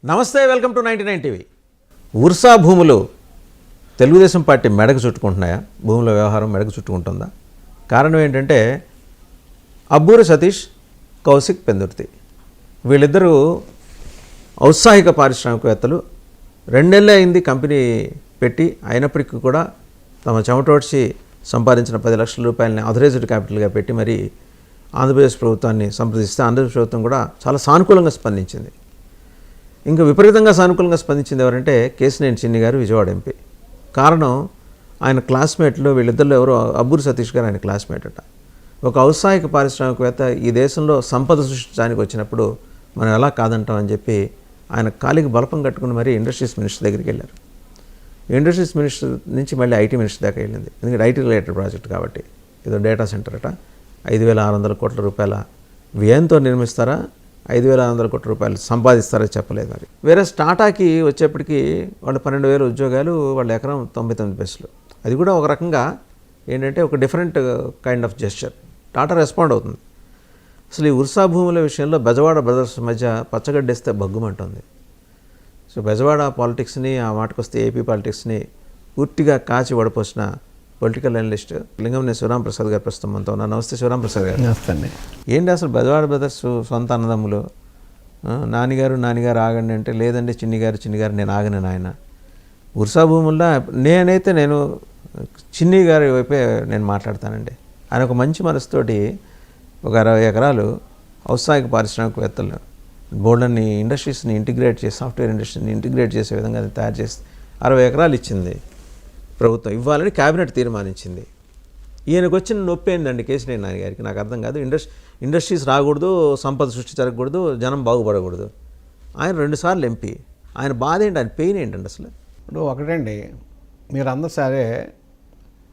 నమస్తే, welcome to 99 TV. Ursa భూములు Telugu Desam party మెడకు చుట్టుకుంటున్నాయా? భూముల వ్యవహారం మెడకు చుట్టుకుంటుందా? కారణం ఏంటంటే అబ్బూరి సతీష్, కౌశిక్ పెందుర్తి వీళ్ళిద్దరూ ఔత్సాహిక పారిశ్రామికవేత్తలు. 2 నెలలే అయింది కంపెనీ పెట్టి, అయినప్పటికీ కూడా తమ చెమటోడ్చి సంపాదించిన 10 లక్షల రూపాయలని అథరైజ్డ్ క్యాపిటల్గా పెట్టి మరి ఆంధ్రప్రదేశ్ ప్రభుత్వాన్ని సంప్రదిస్తే ఆంధ్రప్రదేశ్ ప్రభుత్వం కూడా చాలా సానుకూలంగా స్పందించింది. ఇంకా విపరీతంగా సానుకూలంగా స్పందించింది ఎవరంటే కేశినేని చిన్ని గారు, విజయవాడ ఎంపీ. కారణం ఆయన క్లాస్మేట్లో వీళ్ళిద్దరిలో ఎవరో అబ్బూరి సతీష్ గారు ఆయన క్లాస్మేట్ అట. ఒక ఔత్సాహిక పారిశ్రామికవేత్త ఈ దేశంలో సంపద సృష్టించడానికి వచ్చినప్పుడు మనం ఎలా కాదంటాం అని చెప్పి ఆయన కాలికి బలపం కట్టుకుని మరీ ఇండస్ట్రీస్ మినిస్టర్ దగ్గరికి వెళ్ళారు. ఇండస్ట్రీస్ మినిస్టర్ నుంచి మళ్ళీ ఐటీ మినిస్టర్ దాకా వెళ్ళింది. ఎందుకంటే ఐటీ రిలేటెడ్ ప్రాజెక్ట్ కాబట్టి. ఏదో డేటా సెంటర్ అట, 5,600 కోట్ల రూపాయల వ్యయంతో నిర్మిస్తారా, 5,600 కోట్ల రూపాయలు సంపాదిస్తారో చెప్పలేదు. మరి వేరే టాటాకి వచ్చేప్పటికి వాళ్ళు 12,000 ఉద్యోగాలు, వాళ్ళ ఎకరం 99 పైసలు. అది కూడా ఒక రకంగా ఏంటంటే ఒక different kind of gesture. Tata respond అవుతుంది. అసలు ఈ ఉర్సా భూముల విషయంలో బెజవాడ బ్రదర్స్ మధ్య పచ్చగడ్డేస్తే బగ్గుమంటుంది. సో బెజవాడ పాలిటిక్స్ని, ఆ మాటకొస్తే ఏపీ పాలిటిక్స్ని పూర్తిగా కాచి వడపోసిన పొలిటికల్ అనలిస్ట్ లింగంనేని శివరాంప్రసాద్ గారు ప్రస్తుతం మనతో ఉన్నారు. నమస్తే శివరాంప్రసాద్ గారు. నమస్తే. ఏంటి అసలు బెజవాడ బ్రదర్స్ సొంత అన్నదమ్ములు, నాన్నగారు ఆగండి అంటే లేదండి చిన్ని గారు నేను ఆగను నాయన. ఉర్సా భూముల్లో నేను చిన్ని గారి వైపే నేను మాట్లాడతానండి. ఆయన ఒక మంచి మనసుతోటి ఒక 60 ఎకరాలు ఔత్సాహిక పారిశ్రామికవేత్తలు బోర్డుని ఇండస్ట్రీస్ని ఇంటిగ్రేట్ చేసి, సాఫ్ట్వేర్ ఇండస్ట్రీని ఇంటిగ్రేట్ చేసే విధంగా అది తయారు చేసి 60 ఎకరాలు ఇచ్చింది ప్రభుత్వం. ఇవ్వాలని క్యాబినెట్ తీర్మానించింది. ఈయనకు వచ్చిన నొప్పి ఏందండి కేశినేని నాని గారికి? నాకు అర్థం కాదు. ఇండస్ట్రీస్ రాకూడదు, సంపద సృష్టి జరగకూడదు, జనం బాగుపడకూడదు. ఆయన 2 సార్లు ఎంపీ. ఆయన బాధ ఏంటి, ఆయన పెయిన్ ఏంటండి అసలు? ఇప్పుడు ఒకటండి, మీరు అందరూ సరే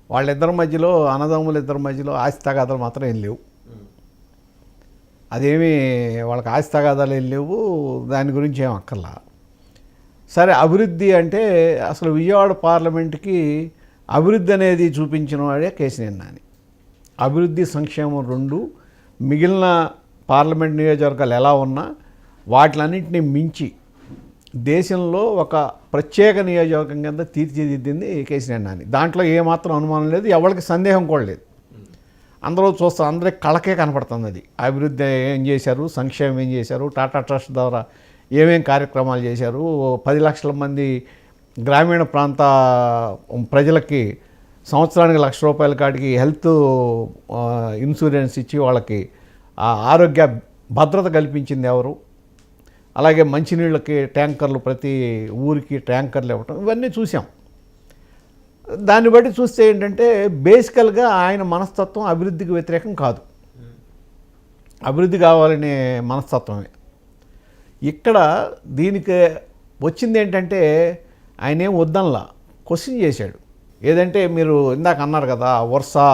వాళ్ళిద్దరి మధ్యలో, అన్నదమ్ములిద్దరి మధ్యలో ఆస్తి తగాదాలు మాత్రం ఏం లేవు. అదేమి వాళ్ళకి ఆస్తి తగాదాలు ఏం లేవు, దాని గురించి ఏం అక్కర్లా. సరే, అభివృద్ధి అంటే అసలు విజయవాడ పార్లమెంట్కి అభివృద్ధి అనేది చూపించిన వాడే కేశినేని నాని. అభివృద్ధి, సంక్షేమం 2 మిగిలిన పార్లమెంట్ నియోజకవర్గాలు ఎలా ఉన్నా వాటిలన్నింటినీ మించి దేశంలో ఒక ప్రత్యేక నియోజకవర్గం కింద తీర్చిదిద్దింది కేశినేని నాని. దాంట్లో ఏమాత్రం అనుమానం లేదు, ఎవరికి సందేహం కూడా లేదు. అందరూ చూస్తారు, అందరికి కళకే కనపడుతుంది అది. అభివృద్ధి ఏం చేశారు, సంక్షేమం ఏం చేశారు, టాటా ట్రస్ట్ ద్వారా ఏమేం కార్యక్రమాలు చేశారు, 10 లక్షల మంది గ్రామీణ ప్రాంత ప్రజలకి సంవత్సరానికి 1,00,000 రూపాయల కాడికి హెల్త్ ఇన్సూరెన్స్ ఇచ్చి వాళ్ళకి ఆరోగ్య భద్రత కల్పించింది ఎవరు, అలాగే మంచినీళ్ళకి ట్యాంకర్లు, ప్రతి ఊరికి ట్యాంకర్లు ఇవ్వటం, ఇవన్నీ చూసాం. దాన్ని బట్టి చూస్తే ఏంటంటే బేసికల్గా ఆయన మనస్తత్వం అభివృద్ధికి వ్యతిరేకం కాదు, అభివృద్ధి కావాలనే మనస్తత్వమే. ఇక్కడ దీనికి వచ్చింది ఏంటంటే ఆయన ఏం వద్దనలా, క్వశ్చన్ చేశాడు. ఏదంటే మీరు ఇందాక అన్నారు కదా, వర్షా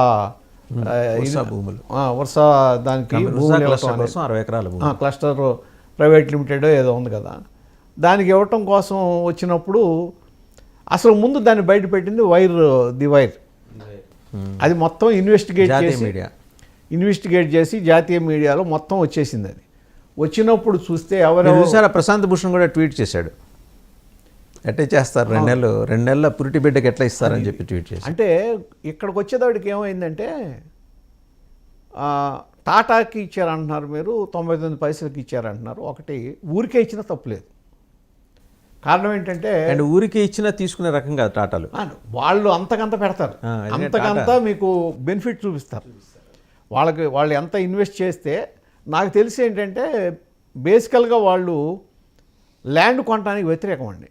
భూములు, వర్షా దానికి 60 ఎకరాలు క్లస్టర్ ప్రైవేట్ లిమిటెడ్ ఏదో ఉంది కదా, దానికి ఇవ్వటం కోసం వచ్చినప్పుడు అసలు ముందు దాన్ని బయట పెట్టింది ది వైర్. అది మొత్తం ఇన్వెస్టిగేట్ చేసి జాతీయ మీడియాలో మొత్తం వచ్చేసింది. అది వచ్చినప్పుడు చూస్తే చూసారా, ప్రశాంత్ భూషణ్ కూడా ట్వీట్ చేశాడు, ఎట్లా చేస్తారు 2 నెలల పురిటి బిడ్డకి ఎట్లా ఇస్తారని చెప్పి ట్వీట్ చేసి. అంటే ఇక్కడికి వచ్చేదాడికి ఏమైందంటే టాటాకి ఇచ్చారంటున్నారు, మీరు 99 పైసలకి ఇచ్చారంటున్నారు. ఒకటి ఊరికే ఇచ్చినా తప్పులేదు. కారణం ఏంటంటే అండ్ ఊరికి ఇచ్చినా తీసుకునే రకం కాదు టాటాలు. వాళ్ళు అంతకంత పెడతారు, అంతకంతా మీకు బెనిఫిట్ చూపిస్తారు. వాళ్ళు ఎంత ఇన్వెస్ట్ చేస్తే, నాకు తెలిసి ఏంటంటే బేసికల్గా వాళ్ళు ల్యాండ్ కొనడానికి వ్యతిరేకం అండి.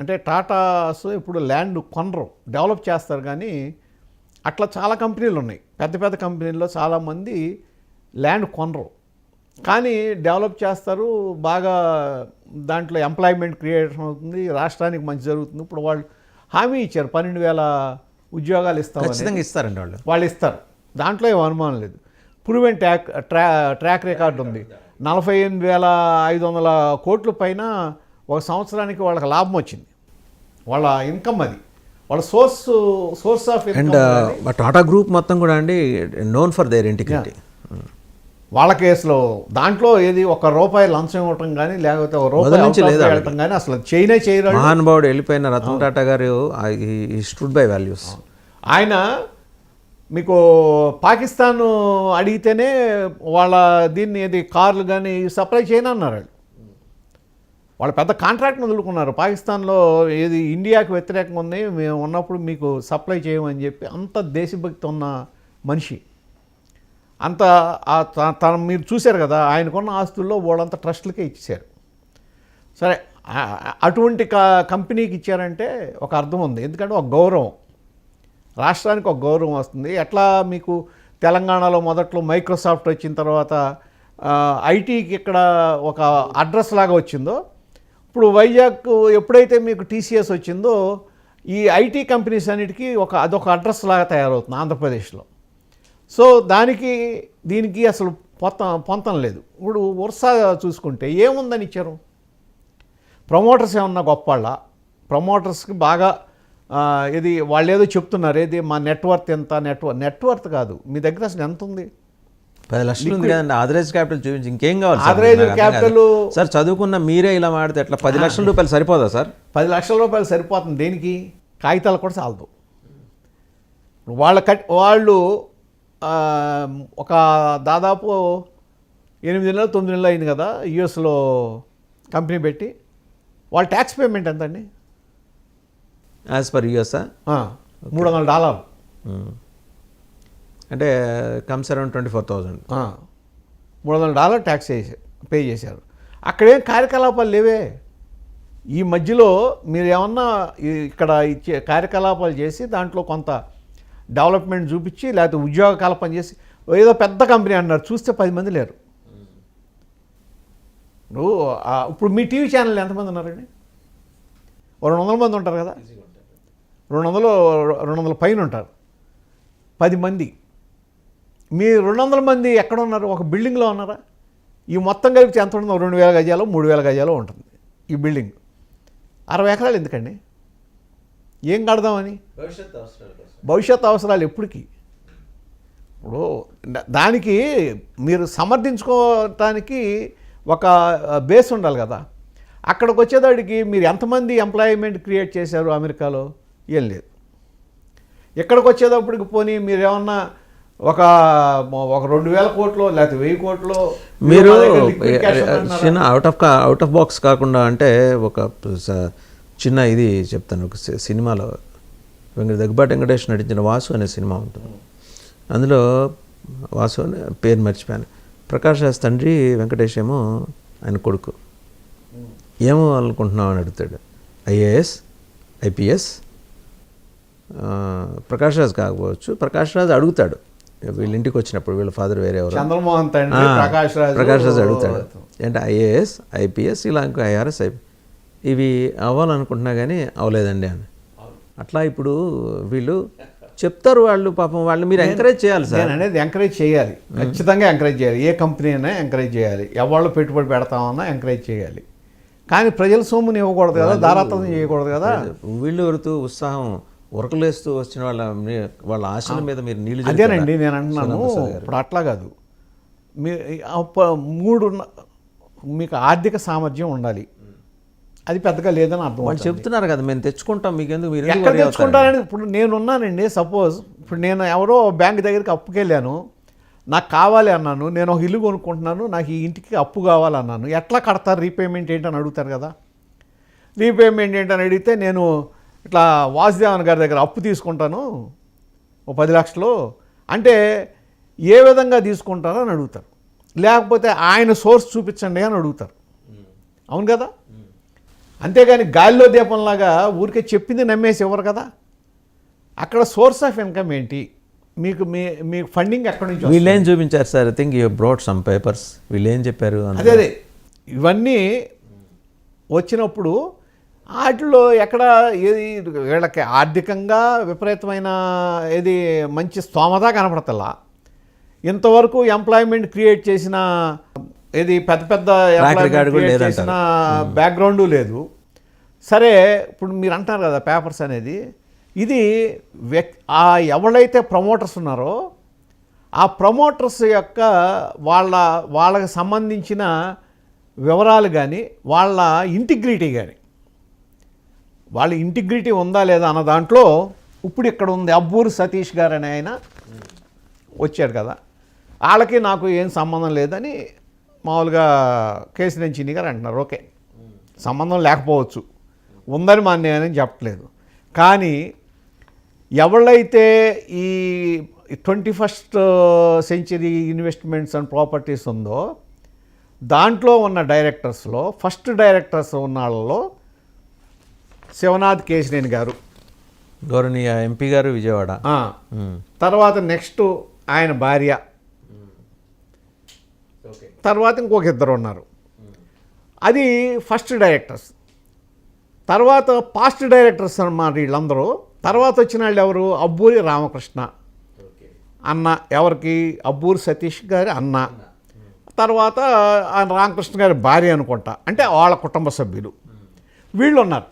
అంటే టాటాస్ ఇప్పుడు ల్యాండ్ కొనరు, డెవలప్ చేస్తారు. కానీ అట్లా చాలా కంపెనీలు ఉన్నాయి, పెద్ద పెద్ద కంపెనీల్లో చాలామంది ల్యాండ్ కొనరు కానీ డెవలప్ చేస్తారు. బాగా దాంట్లో ఎంప్లాయ్మెంట్ క్రియేషన్ అవుతుంది, రాష్ట్రానికి మంచి జరుగుతుంది. ఇప్పుడు వాళ్ళు హామీ ఇచ్చారు, 12,000 ఉద్యోగాలు ఖచ్చితంగా ఇస్తారండి. వాళ్ళు ఇస్తారు, దాంట్లో ఏం అనుమానం లేదు. ప్రూవెన్ ట్రాక్ రికార్డు ఉంది. 48,500 కోట్ల పైన ఒక సంవత్సరానికి వాళ్ళకి లాభం వచ్చింది. వాళ్ళ ఇన్కమ్ అది, వాళ్ళ source of income. And Tata group మొత్తం కూడా అండి నోన్ ఫర్ దేర్ ఇంటిగ్రిటీ. వాళ్ళ కేసులో దాంట్లో ఏది ₹1 లంచం ఇవ్వటం కానీ లేకపోతే మొదటి నుంచి ₹1 లేదా వెళ్ళటం కానీ అసలు చేయరు. మహానుభావుడు వెళ్ళిపోయిన రతన్ టాటా గారు ఈ స్టూడ్ బై వాల్యూస్. ఆయన మీకు పాకిస్తాన్ అడిగితేనే వాళ్ళ దీన్ని ఏది కార్లు కానీ సప్లై చేయను అన్నారు వాళ్ళు పెద్ద కాంట్రాక్ట్ని వదులుకున్నారు. పాకిస్తాన్లో ఏది ఇండియాకి వ్యతిరేకంగా ఉంది, మేము ఉన్నప్పుడు మీకు సప్లై చేయమని చెప్పి అంత దేశభక్తి ఉన్న మనిషి. అంత మీరు చూశారు కదా, ఆయనకున్న ఆస్తుల్లో వాళ్ళంతా ట్రస్టులకే ఇచ్చేశారు. సరే, అటువంటి కంపెనీకి ఇచ్చారంటే ఒక అర్థం ఉంది, ఎందుకంటే ఒక గౌరవం, రాష్ట్రానికి ఒక గౌరవం వస్తుంది. ఎట్లా మీకు తెలంగాణలో మొదట్లో మైక్రోసాఫ్ట్ వచ్చిన తర్వాత ఐటీకి ఇక్కడ ఒక అడ్రస్ లాగా వచ్చిందో, ఇప్పుడు వైజాగ్ ఎప్పుడైతే మీకు టీసీఎస్ వచ్చిందో ఈ ఐటీ కంపెనీస్ అన్నిటికీ అదొక అడ్రస్ లాగా తయారవుతుంది ఆంధ్రప్రదేశ్లో. సో దీనికి అసలు పొంతం లేదు. ఇప్పుడు వరుస చూసుకుంటే ఏముందని ఇచ్చారు? ప్రమోటర్స్ ఏమన్నా గొప్పవాళ్ళ? ప్రమోటర్స్కి బాగా ఇది వాళ్ళు ఏదో చెప్తున్నారు, ఏది మా నెట్వర్త్ ఎంత, నెట్వర్త్ కాదు, మీ దగ్గర అసలు ఎంత ఉంది? 10 లక్షలు ఉంది కదండి ఆథరైజ్ క్యాపిటల్ చూపించి ఇంకేం కావాలి? ఆథరైజ్ క్యాపిటల్ సార్ చదువుకున్న మీరే ఇలా మాడితే ఎట్లా? 10 లక్షల రూపాయలు సరిపోదా సార్? 10 లక్షల రూపాయలు సరిపోతుంది దేనికి? కాగితాలు కూడా చాలదు. వాళ్ళు ఒక దాదాపు 8 నెలలు 9 నెలలు అయింది కదా యుఎస్లో కంపెనీ పెట్టి. వాళ్ళ ట్యాక్స్ పేమెంట్ ఎంత అండి యాజ్ పర్ యుఎస్ఆ? $300. అంటే కమ్స్ అరౌండ్ 24,000. $300 ట్యాక్స్ పే చేశారు. అక్కడేం కార్యకలాపాలు లేవే. ఈ మధ్యలో మీరు ఏమన్నా ఇక్కడ ఇచ్చే కార్యకలాపాలు చేసి దాంట్లో కొంత డెవలప్మెంట్ చూపించి లేకపోతే ఉద్యోగ కల్పన చేసి ఏదో పెద్ద కంపెనీ అన్నారు, చూస్తే 10 మంది లేరు. ఇప్పుడు మీ టీవీ ఛానల్ ఎంతమంది ఉన్నారండి? 200 మంది ఉంటారు కదా, 200 పైన ఉంటారు. 10 మంది. మీ 200 మంది ఎక్కడ ఉన్నారు? ఒక బిల్డింగ్లో ఉన్నారా? ఈ మొత్తం కలిపితే ఎంత ఉంటుందో 2,000 గజాలు 3,000 గజాలు ఉంటుంది ఈ బిల్డింగ్. 60 ఎకరాలు ఎందుకండి? ఏం కడదామని? భవిష్యత్ అవసరాలు ఎప్పటికీ. ఇప్పుడు దానికి మీరు సమర్థించుకోవటానికి ఒక బేస్ ఉండాలి కదా. అక్కడికి వచ్చేదాడికి మీరు ఎంతమంది ఎంప్లాయ్మెంట్ క్రియేట్ చేశారు అమెరికాలో? ఏం లేదు. ఎక్కడికి వచ్చేటప్పటికి పోనీ మీరు ఏమన్నా ఒక 2,000 కోట్లు లేకపోతే 1,000 కోట్లు మీరు చిన్న అవుట్ ఆఫ్ బాక్స్ కాకుండా, అంటే ఒక చిన్న ఇది చెప్తాను. ఒక సినిమాలో దగ్గుబాటి వెంకటేష్ నటించిన వాసు అనే సినిమా ఉంటుంది. అందులో వాసు అనే పేరు మర్చిపోయాను. ప్రకాష్ రాజ్ తండ్రి, వెంకటేష్ ఏమో ఆయన కొడుకు. ఏమో అనుకుంటున్నావు అని అడుగుతాడు. IAS, IPS. ప్రకాష్ రాజ్ కాకపోవచ్చు. ప్రకాష్ రాజ్ అడుగుతాడు వీళ్ళ ఇంటికి వచ్చినప్పుడు, వీళ్ళ ఫాదర్ వేరే ఎవరు, చంద్రమోహన్ తండ్రి ప్రకాష్ రాజ్ అడుగుతాడు. అంటే ఐఏఎస్, ఐపీఎస్, ఇలా ఇంకో ఐఆర్ఎస్, ఇవి అవ్వాలనుకుంటున్నా కానీ అవ్వలేదండి అని. అట్లా ఇప్పుడు వీళ్ళు చెప్తారు. వాళ్ళు పాపం వాళ్ళు మీరు ఎంకరేజ్ చేయాలి సార్. అనేది ఎంకరేజ్ చేయాలి, ఖచ్చితంగా ఎంకరేజ్ చేయాలి. ఏ కంపెనీ అయినా ఎంకరేజ్ చేయాలి. ఎవరు పెట్టుబడి పెడతామన్నా ఎంకరేజ్ చేయాలి. కానీ ప్రజల సొమ్ముని ఇవ్వకూడదు కదా, దారాత్వం చేయకూడదు కదా. వీళ్ళు ఎవరుతూ ఉత్సాహం ఉరకలేస్తూ వచ్చిన వాళ్ళ ఆశల మీద మీరు నీళ్ళు. అదేనండి నేను అంటున్నాను. ఇప్పుడు అట్లా కాదు, మీకు ఆర్థిక సామర్థ్యం ఉండాలి. అది పెద్దగా లేదని అర్థం. వాళ్ళు చెప్తున్నారు కదా మేము తెచ్చుకుంటాం, మీకు ఎందుకు, మీరు ఎక్కడ తెచ్చుకుంటారని. ఇప్పుడు నేనున్నానండి, సపోజ్ ఇప్పుడు నేను ఎవరో బ్యాంక్ దగ్గరికి అప్పుకెళ్ళాను, నాకు కావాలి అన్నాను, నేను ఒక ఇల్లు కొనుక్కుంటున్నాను, నాకు ఈ ఇంటికి అప్పు కావాలన్నాను, ఎట్లా కడతారు, రీపేమెంట్ ఏంటని అడుగుతారు కదా. రీపేమెంట్ ఏంటని అడిగితే నేను ఇట్లా వాసుదేవన్ గారి దగ్గర అప్పు తీసుకుంటాను ఓ 10 లక్షలు అంటే ఏ విధంగా తీసుకుంటారో అని అడుగుతారు. లేకపోతే ఆయన సోర్స్ చూపించండి అని అడుగుతారు. అవును కదా. అంతేగాని గాలిలో దీపంలాగా ఊరికే చెప్పింది నమ్మేసి ఇవ్వరు కదా. అక్కడ సోర్స్ ఆఫ్ ఇన్కమ్ ఏంటి, మీకు ఫండింగ్ ఎక్కడి నుంచి? వీళ్ళేం చూపించారు sir? I think you brought some papers. వీళ్ళేం చెప్పారు? అదే ఇవన్నీ వచ్చినప్పుడు వాటిలో ఎక్కడ ఏది వీళ్ళకి ఆర్థికంగా విపరీతమైన ఏది మంచి స్తోమత కనపడతలా. ఇంతవరకు ఎంప్లాయ్మెంట్ క్రియేట్ చేసిన ఏది పెద్ద చేసిన బ్యాక్గ్రౌండు లేదు. సరే, ఇప్పుడు మీరు అంటారు కదా పేపర్స్ అనేది, ఇది ఎవరైతే ప్రమోటర్స్ ఉన్నారో ఆ ప్రమోటర్స్ యొక్క వాళ్ళకి సంబంధించిన వివరాలు కానీ వాళ్ళ ఇంటిగ్రిటీ కానీ వాళ్ళ ఇంటిగ్రిటీ ఉందా లేదా అన్న దాంట్లో ఇప్పుడు ఇక్కడ ఉంది అబ్బూరు సతీష్ గారు అని ఆయన వచ్చాడు కదా, వాళ్ళకి నాకు ఏం సంబంధం లేదని మామూలుగా కేశినేని చిన్ని గారు అంటున్నారు. ఓకే, సంబంధం లేకపోవచ్చు, ఉందని నేనేం చెప్పట్లేదు. కానీ ఎవళ్ళైతే ఈ 21st century investments and properties ఉందో దాంట్లో ఉన్న డైరెక్టర్స్లో ఫస్ట్ డైరెక్టర్స్ ఉన్న వాళ్ళలో శివనాథ్ కేశినేని గారు, గౌరవనీయ ఎంపీ గారు విజయవాడ, తర్వాత నెక్స్ట్ ఆయన భార్య, తర్వాత ఇంకొక ఇద్దరు ఉన్నారు. అది ఫస్ట్ డైరెక్టర్స్. తర్వాత పాస్ట్ డైరెక్టర్స్ అన్నమాట వీళ్ళందరూ. తర్వాత వచ్చిన వాళ్ళు ఎవరు? అబ్బూరి రామకృష్ణ అన్న, ఎవరికి? అబ్బూరి సతీష్ గారి అన్న. తర్వాత రామకృష్ణ గారి భార్య అనుకుంటా, అంటే వాళ్ళ కుటుంబ సభ్యులు వీళ్ళు ఉన్నారు.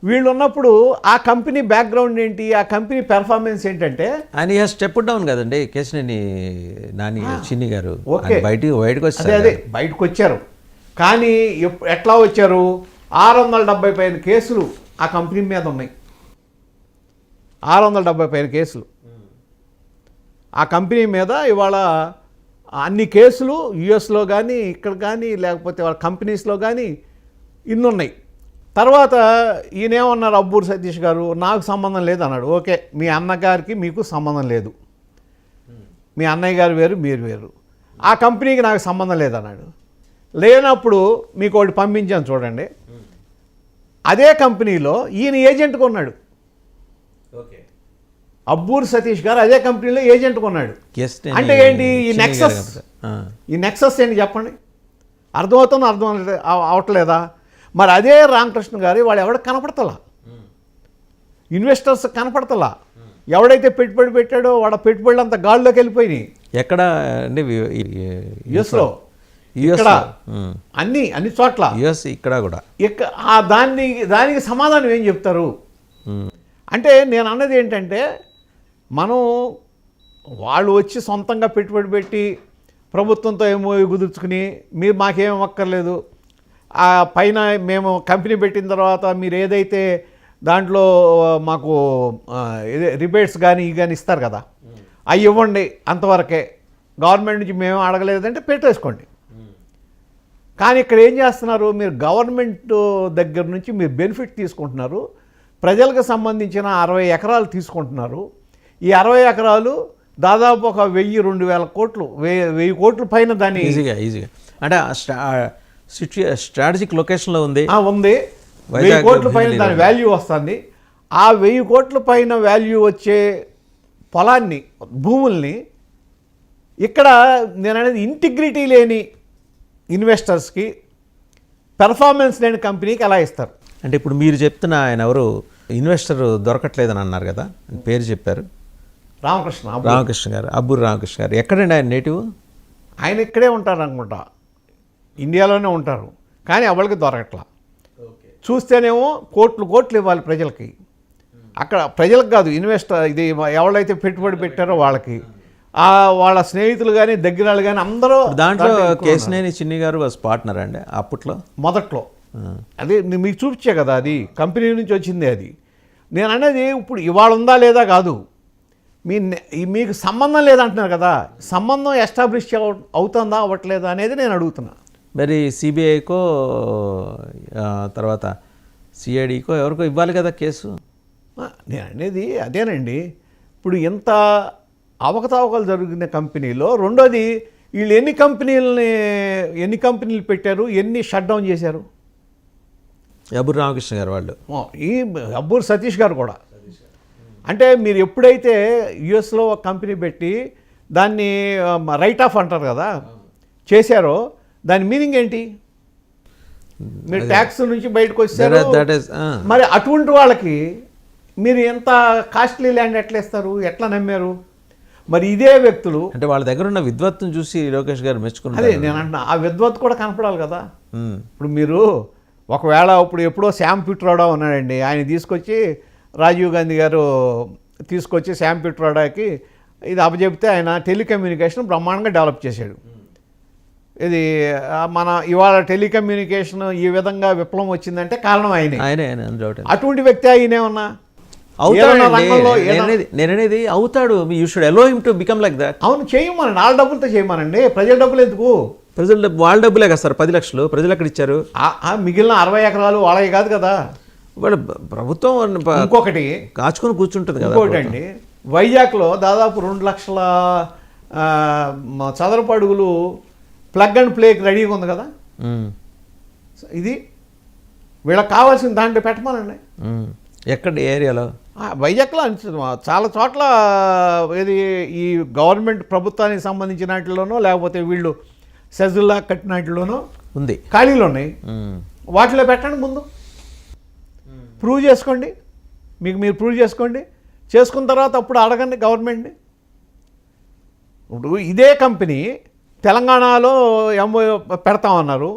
వీళ్ళు ఉన్నప్పుడు ఆ కంపెనీ బ్యాక్గ్రౌండ్ ఏంటి, ఆ కంపెనీ పెర్ఫార్మెన్స్ ఏంటంటే ఆయన స్టెప్ డౌన్ కదండి కేశినేని నాని చిన్ని గారు. ఓకే, బయటకు వచ్చారు. అదే బయటకు వచ్చారు. కానీ ఎట్లా వచ్చారు? 670 పైన కేసులు ఆ కంపెనీ మీద ఉన్నాయి. 670 పైన కేసులు ఆ కంపెనీ మీద ఇవాళ అన్ని కేసులు యుఎస్లో కానీ ఇక్కడ కానీ లేకపోతే వాళ్ళ కంపెనీస్లో కానీ ఇన్ని ఉన్నాయి. తర్వాత ఈయనేమన్నారు అబ్బూరి సతీష్ గారు, నాకు సంబంధం లేదు అన్నాడు. ఓకే, మీ అన్నగారికి మీకు సంబంధం లేదు, మీ అన్నయ్య గారు వేరు మీరు వేరు, ఆ కంపెనీకి నాకు సంబంధం లేదన్నాడు. లేనప్పుడు మీకు ఒకటి పంపించాను చూడండి, అదే కంపెనీలో ఈయన ఏజెంట్గా ఉన్నాడు. అబ్బూరి సతీష్ గారు అదే కంపెనీలో ఏజెంట్గా ఉన్నాడు. అంటే ఏంటి ఈ నెక్సస్ ఏంటి చెప్పండి? అర్థమవుతుందో అర్థం అవట్లేదా? మరి అదే రామకృష్ణ గారు వాళ్ళు ఎవడ కనపడతలా, ఇన్వెస్టర్స్ కనపడతలా. ఎవడైతే పెట్టుబడి పెట్టాడో వాడు పెట్టుబడులు అంతా గాల్లోకి వెళ్ళిపోయినాయి. ఎక్కడ అంటే యుఎస్లో, ఇక్కడ అన్ని చోట్ల, యుఎస్ ఇక్కడ కూడా. దానికి సమాధానం ఏం చెప్తారు? అంటే నేను అన్నది ఏంటంటే, మనం వాళ్ళు వచ్చి సొంతంగా పెట్టుబడి పెట్టి ప్రభుత్వంతో ఏమో కుదుర్చుకుని మీరు మాకేం అక్కర్లేదు, ఆ పైన మేము కంపెనీ పెట్టిన తర్వాత మీరు ఏదైతే దాంట్లో మాకు రిబేట్స్ కానీ ఇవి కానీ ఇస్తారు కదా, అవి ఇవ్వండి, అంతవరకే, గవర్నమెంట్ నుంచి మేము అడగలేదంటే పెట్టేసుకోండి. కానీ ఇక్కడ ఏం చేస్తున్నారు? మీరు గవర్నమెంట్ దగ్గర నుంచి మీరు బెనిఫిట్ తీసుకుంటున్నారు. ప్రజలకు సంబంధించిన 60 ఎకరాలు తీసుకుంటున్నారు. ఈ 60 ఎకరాలు దాదాపు ఒక 1000-2000 కోట్లు, 1000 కోట్ల పైన దాన్ని ఈజీగా అంటే స్ట్రాటజిక్ లొకేషన్లో ఉంది. 1000 కోట్ల పైన దాని వాల్యూ వస్తుంది. ఆ 1000 కోట్ల పైన వాల్యూ వచ్చే పొలాన్ని, భూముల్ని ఇక్కడ నేను అనేది ఇంటిగ్రిటీ లేని ఇన్వెస్టర్స్కి, పెర్ఫార్మెన్స్ లేని కంపెనీకి ఎలా ఇస్తారు? అంటే ఇప్పుడు మీరు చెప్తున్న ఆయన ఎవరు ఇన్వెస్టర్ దొరకట్లేదని అన్నారు కదా, పేరు చెప్పారు, రామకృష్ణ గారు, అబ్బూరి రామకృష్ణ గారు. ఎక్కడండి ఆయన నేటివ్? ఆయన ఇక్కడే ఉంటారు అనుకుంటా, ఇండియాలోనే ఉంటారు. కానీ ఎవరికి దొరకట్లా. చూస్తేనేమో కోట్లు ఇవ్వాలి ప్రజలకి. అక్కడ ప్రజలకు కాదు, ఇన్వెస్టర్, ఇది ఎవరైతే పెట్టుబడి పెట్టారో వాళ్ళకి, వాళ్ళ స్నేహితులు కానీ దగ్గర వాళ్ళు కానీ అందరూ. దాంట్లో కేశినేని చిన్ని గారు వాజ్ పార్ట్నర్ అండి అప్పట్లో, మొదట్లో. అదే మీకు చూపించే కదా, అది కంపెనీ నుంచి వచ్చింది. అది నేను అనేది ఇప్పుడు ఇవాళ ఉందా లేదా కాదు, మీకు సంబంధం లేదంటున్నారు కదా, సంబంధం ఎస్టాబ్లిష్ అవుతుందా అవ్వట్లేదా అనేది నేను అడుగుతున్నా. మరి సిబిఐకో తర్వాత సిఐడికో ఎవరికో ఇవ్వాలి కదా కేసు. నేను అనేది అదేనండి. ఇప్పుడు ఎంత అవకతవకలు జరిగిన కంపెనీలో, రెండోది వీళ్ళు ఎన్ని కంపెనీలు పెట్టారు, ఎన్ని షట్ డౌన్ చేశారు? అబ్బూరి రామకృష్ణ గారు వాళ్ళు, ఈ అబ్బూరి సతీష్ గారు కూడా. అంటే మీరు ఎప్పుడైతే యుఎస్లో ఒక కంపెనీ పెట్టి దాన్ని రైట్ ఆఫ్ అంటారు కదా చేశారో, దాని మీనింగ్ ఏంటి? మీరు ట్యాక్స్ నుంచి బయటకు వచ్చారు. మరి అటువంటి వాళ్ళకి మీరు ఎంత కాస్ట్లీ ల్యాండ్ ఎట్లా ఇస్తారు, ఎట్లా నమ్మారు? మరి ఇదే వ్యక్తులు అంటే వాళ్ళ దగ్గర ఉన్న విద్వత్తును చూసి లోకేష్ గారు మెచ్చుకున్నారు. అదే నేను అంటున్నా, ఆ విద్వత్తు కూడా కనపడాలి కదా. ఇప్పుడు మీరు ఒకవేళ ఇప్పుడు ఎప్పుడో శామ్ పిట్రోడా ఉన్నాడండి, ఆయన తీసుకొచ్చి రాజీవ్ గాంధీ గారు తీసుకొచ్చి శామ్ పిట్రోడాకి ఇది అప్పచెప్తే ఆయన టెలికమ్యూనికేషన్ బ్రహ్మాండంగా డెవలప్ చేశాడు. ఇది మన ఇవాళ టెలికమ్యూనికేషన్ ఈ విధంగా విప్లవం వచ్చిందంటే కారణం ఆయనే. ఆయనే అటువంటి వ్యక్తి ఆయనేమన్నా నేననేది అవుతాడు. You should allow him to become like that. అవును, చేయమనండి, వాళ్ళ డబ్బులతో చేయమనండి. ప్రజల డబ్బులు ఎందుకు? ప్రజల డబ్బు వాళ్ళ డబ్బులే కదా సార్. 10 లక్షలు ప్రజలు ఎక్కడ ఇచ్చారు? మిగిలిన 60 ఎకరాలు వాళ్ళవి కాదు కదా. వాళ్ళ ప్రభుత్వం ఇంకొకటి కాచుకొని కూర్చుంటుంది కదా. ఇంకోటి అండి, వైజాగ్లో దాదాపు 2 లక్షల చదరపు అడుగులు ప్లగ్ అండ్ ప్లేకి రెడీగా ఉంది కదా. ఇది వీళ్ళకి కావాల్సిన దాంట్లో పెట్టమనండి. ఎక్కడ ఏరియాలో? వైజాగ్లో చాలా చోట్ల ఇది ఈ గవర్నమెంట్ ప్రభుత్వానికి సంబంధించిన వాటిలోనో లేకపోతే వీళ్ళు సెజుల్లా కట్టిన వాటిలోనో ఉంది, ఖాళీలు ఉన్నాయి. వాటిలో పెట్టండి, ముందు ప్రూవ్ చేసుకోండి. మీరు ప్రూవ్ చేసుకోండి. చేసుకున్న తర్వాత అప్పుడు అడగండి గవర్నమెంట్ని. ఇప్పుడు ఇదే కంపెనీ తెలంగాణలో పెడతామన్నారు,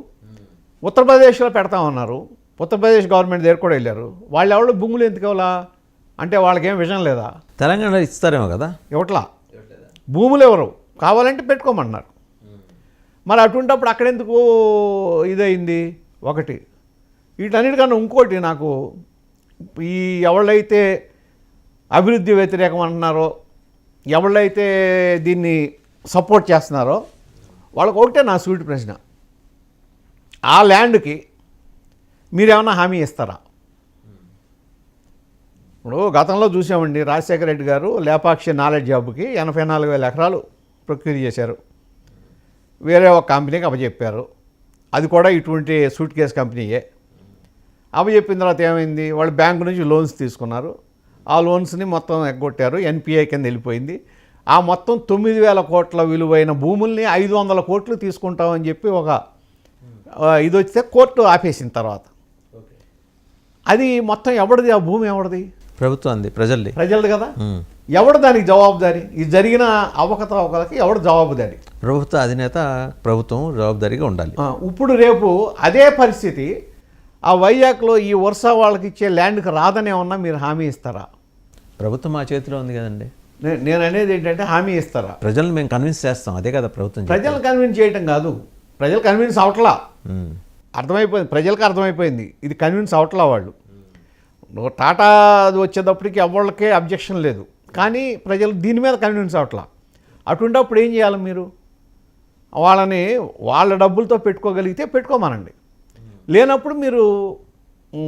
ఉత్తరప్రదేశ్లో పెడతామన్నారు. ఉత్తరప్రదేశ్ గవర్నమెంట్ దగ్గర కూడా వెళ్ళారు. వాళ్ళు ఎవరు భూములు ఎందుకు ఇవ్వాలా అంటే వాళ్ళకేం విజన్ లేదా? తెలంగాణ ఇస్తారేమో కదా. ఇవ్వట్లా, భూములు ఎవరు కావాలంటే పెట్టుకోమన్నారు. మరి అటువంటిప్పుడు అక్కడెందుకు ఇదయింది? ఒకటి. వీటన్నిటికన్నా ఇంకోటి, నాకు ఈ ఎవళ్ళైతే అభివృద్ధి వ్యతిరేకం అంటున్నారో, ఎవళ్ళైతే దీన్ని సపోర్ట్ చేస్తున్నారో వాళ్ళకి ఒకటే నా సూటి ప్రశ్న, ఆ ల్యాండ్కి మీరేమన్నా హామీ ఇస్తారా? ఇప్పుడు గతంలో చూసామండి, రాజశేఖర రెడ్డి గారు లేపాక్షి నాలెడ్జ్ హబ్కి 84,000 ఎకరాలు ప్రొక్యూర్ చేశారు. వేరే ఒక కంపెనీకి అప్పచెప్పారు. అది కూడా ఇటువంటి సూట్ కేస్ కంపెనీయే. అప్పచెప్పిన తర్వాత ఏమైంది? వాళ్ళు బ్యాంకు నుంచి లోన్స్ తీసుకున్నారు. ఆ లోన్స్ని మొత్తం ఎగ్గొట్టారు, ఎన్పిఐ కింద వెళ్ళిపోయింది. ఆ మొత్తం 9,000 కోట్ల విలువైన భూముల్ని 500 కోట్లు తీసుకుంటామని చెప్పి ఒక ఇది వస్తే కోర్టు ఆపేసిన తర్వాత అది మొత్తం ఎవరిది? ఆ భూమి ఎవరిది? ప్రభుత్వాన్ని, ప్రజలది కదా. ఎవడు దానికి జవాబుదారి? ఇది జరిగిన అవకతవకలకి ఎవడు జవాబుదారి? ప్రభుత్వ అధినేత, ప్రభుత్వం జవాబుదారీగా ఉండాలి. ఇప్పుడు రేపు అదే పరిస్థితి ఆ వైజాగ్లో ఈ వరుస వాళ్ళకి ఇచ్చే ల్యాండ్కి రాదని ఏమన్నా మీరు హామీ ఇస్తారా? ప్రభుత్వం మా చేతిలో ఉంది కదండి. నేను అనేది ఏంటంటే హామీ ఇస్తారా? ప్రజలను మేము కన్విన్స్ చేస్తాం, అదే కదా ప్రభుత్వం. ప్రజలను కన్విన్స్ చేయటం కాదు, ప్రజలు కన్విన్స్ అవట్లా. అర్థమైపోయింది, ప్రజలకు అర్థమైపోయింది ఇది కన్విన్స్ అవట్లా. వాళ్ళు టాటా వచ్చేటప్పటికి ఎవరికే అబ్జెక్షన్ లేదు, కానీ ప్రజలు దీని మీద కన్విన్స్ అవట్లా. అటువంటిప్పుడు ఏం చేయాలి? మీరు వాళ్ళని వాళ్ళ డబ్బులతో పెట్టుకోగలిగితే పెట్టుకోమనండి. లేనప్పుడు మీరు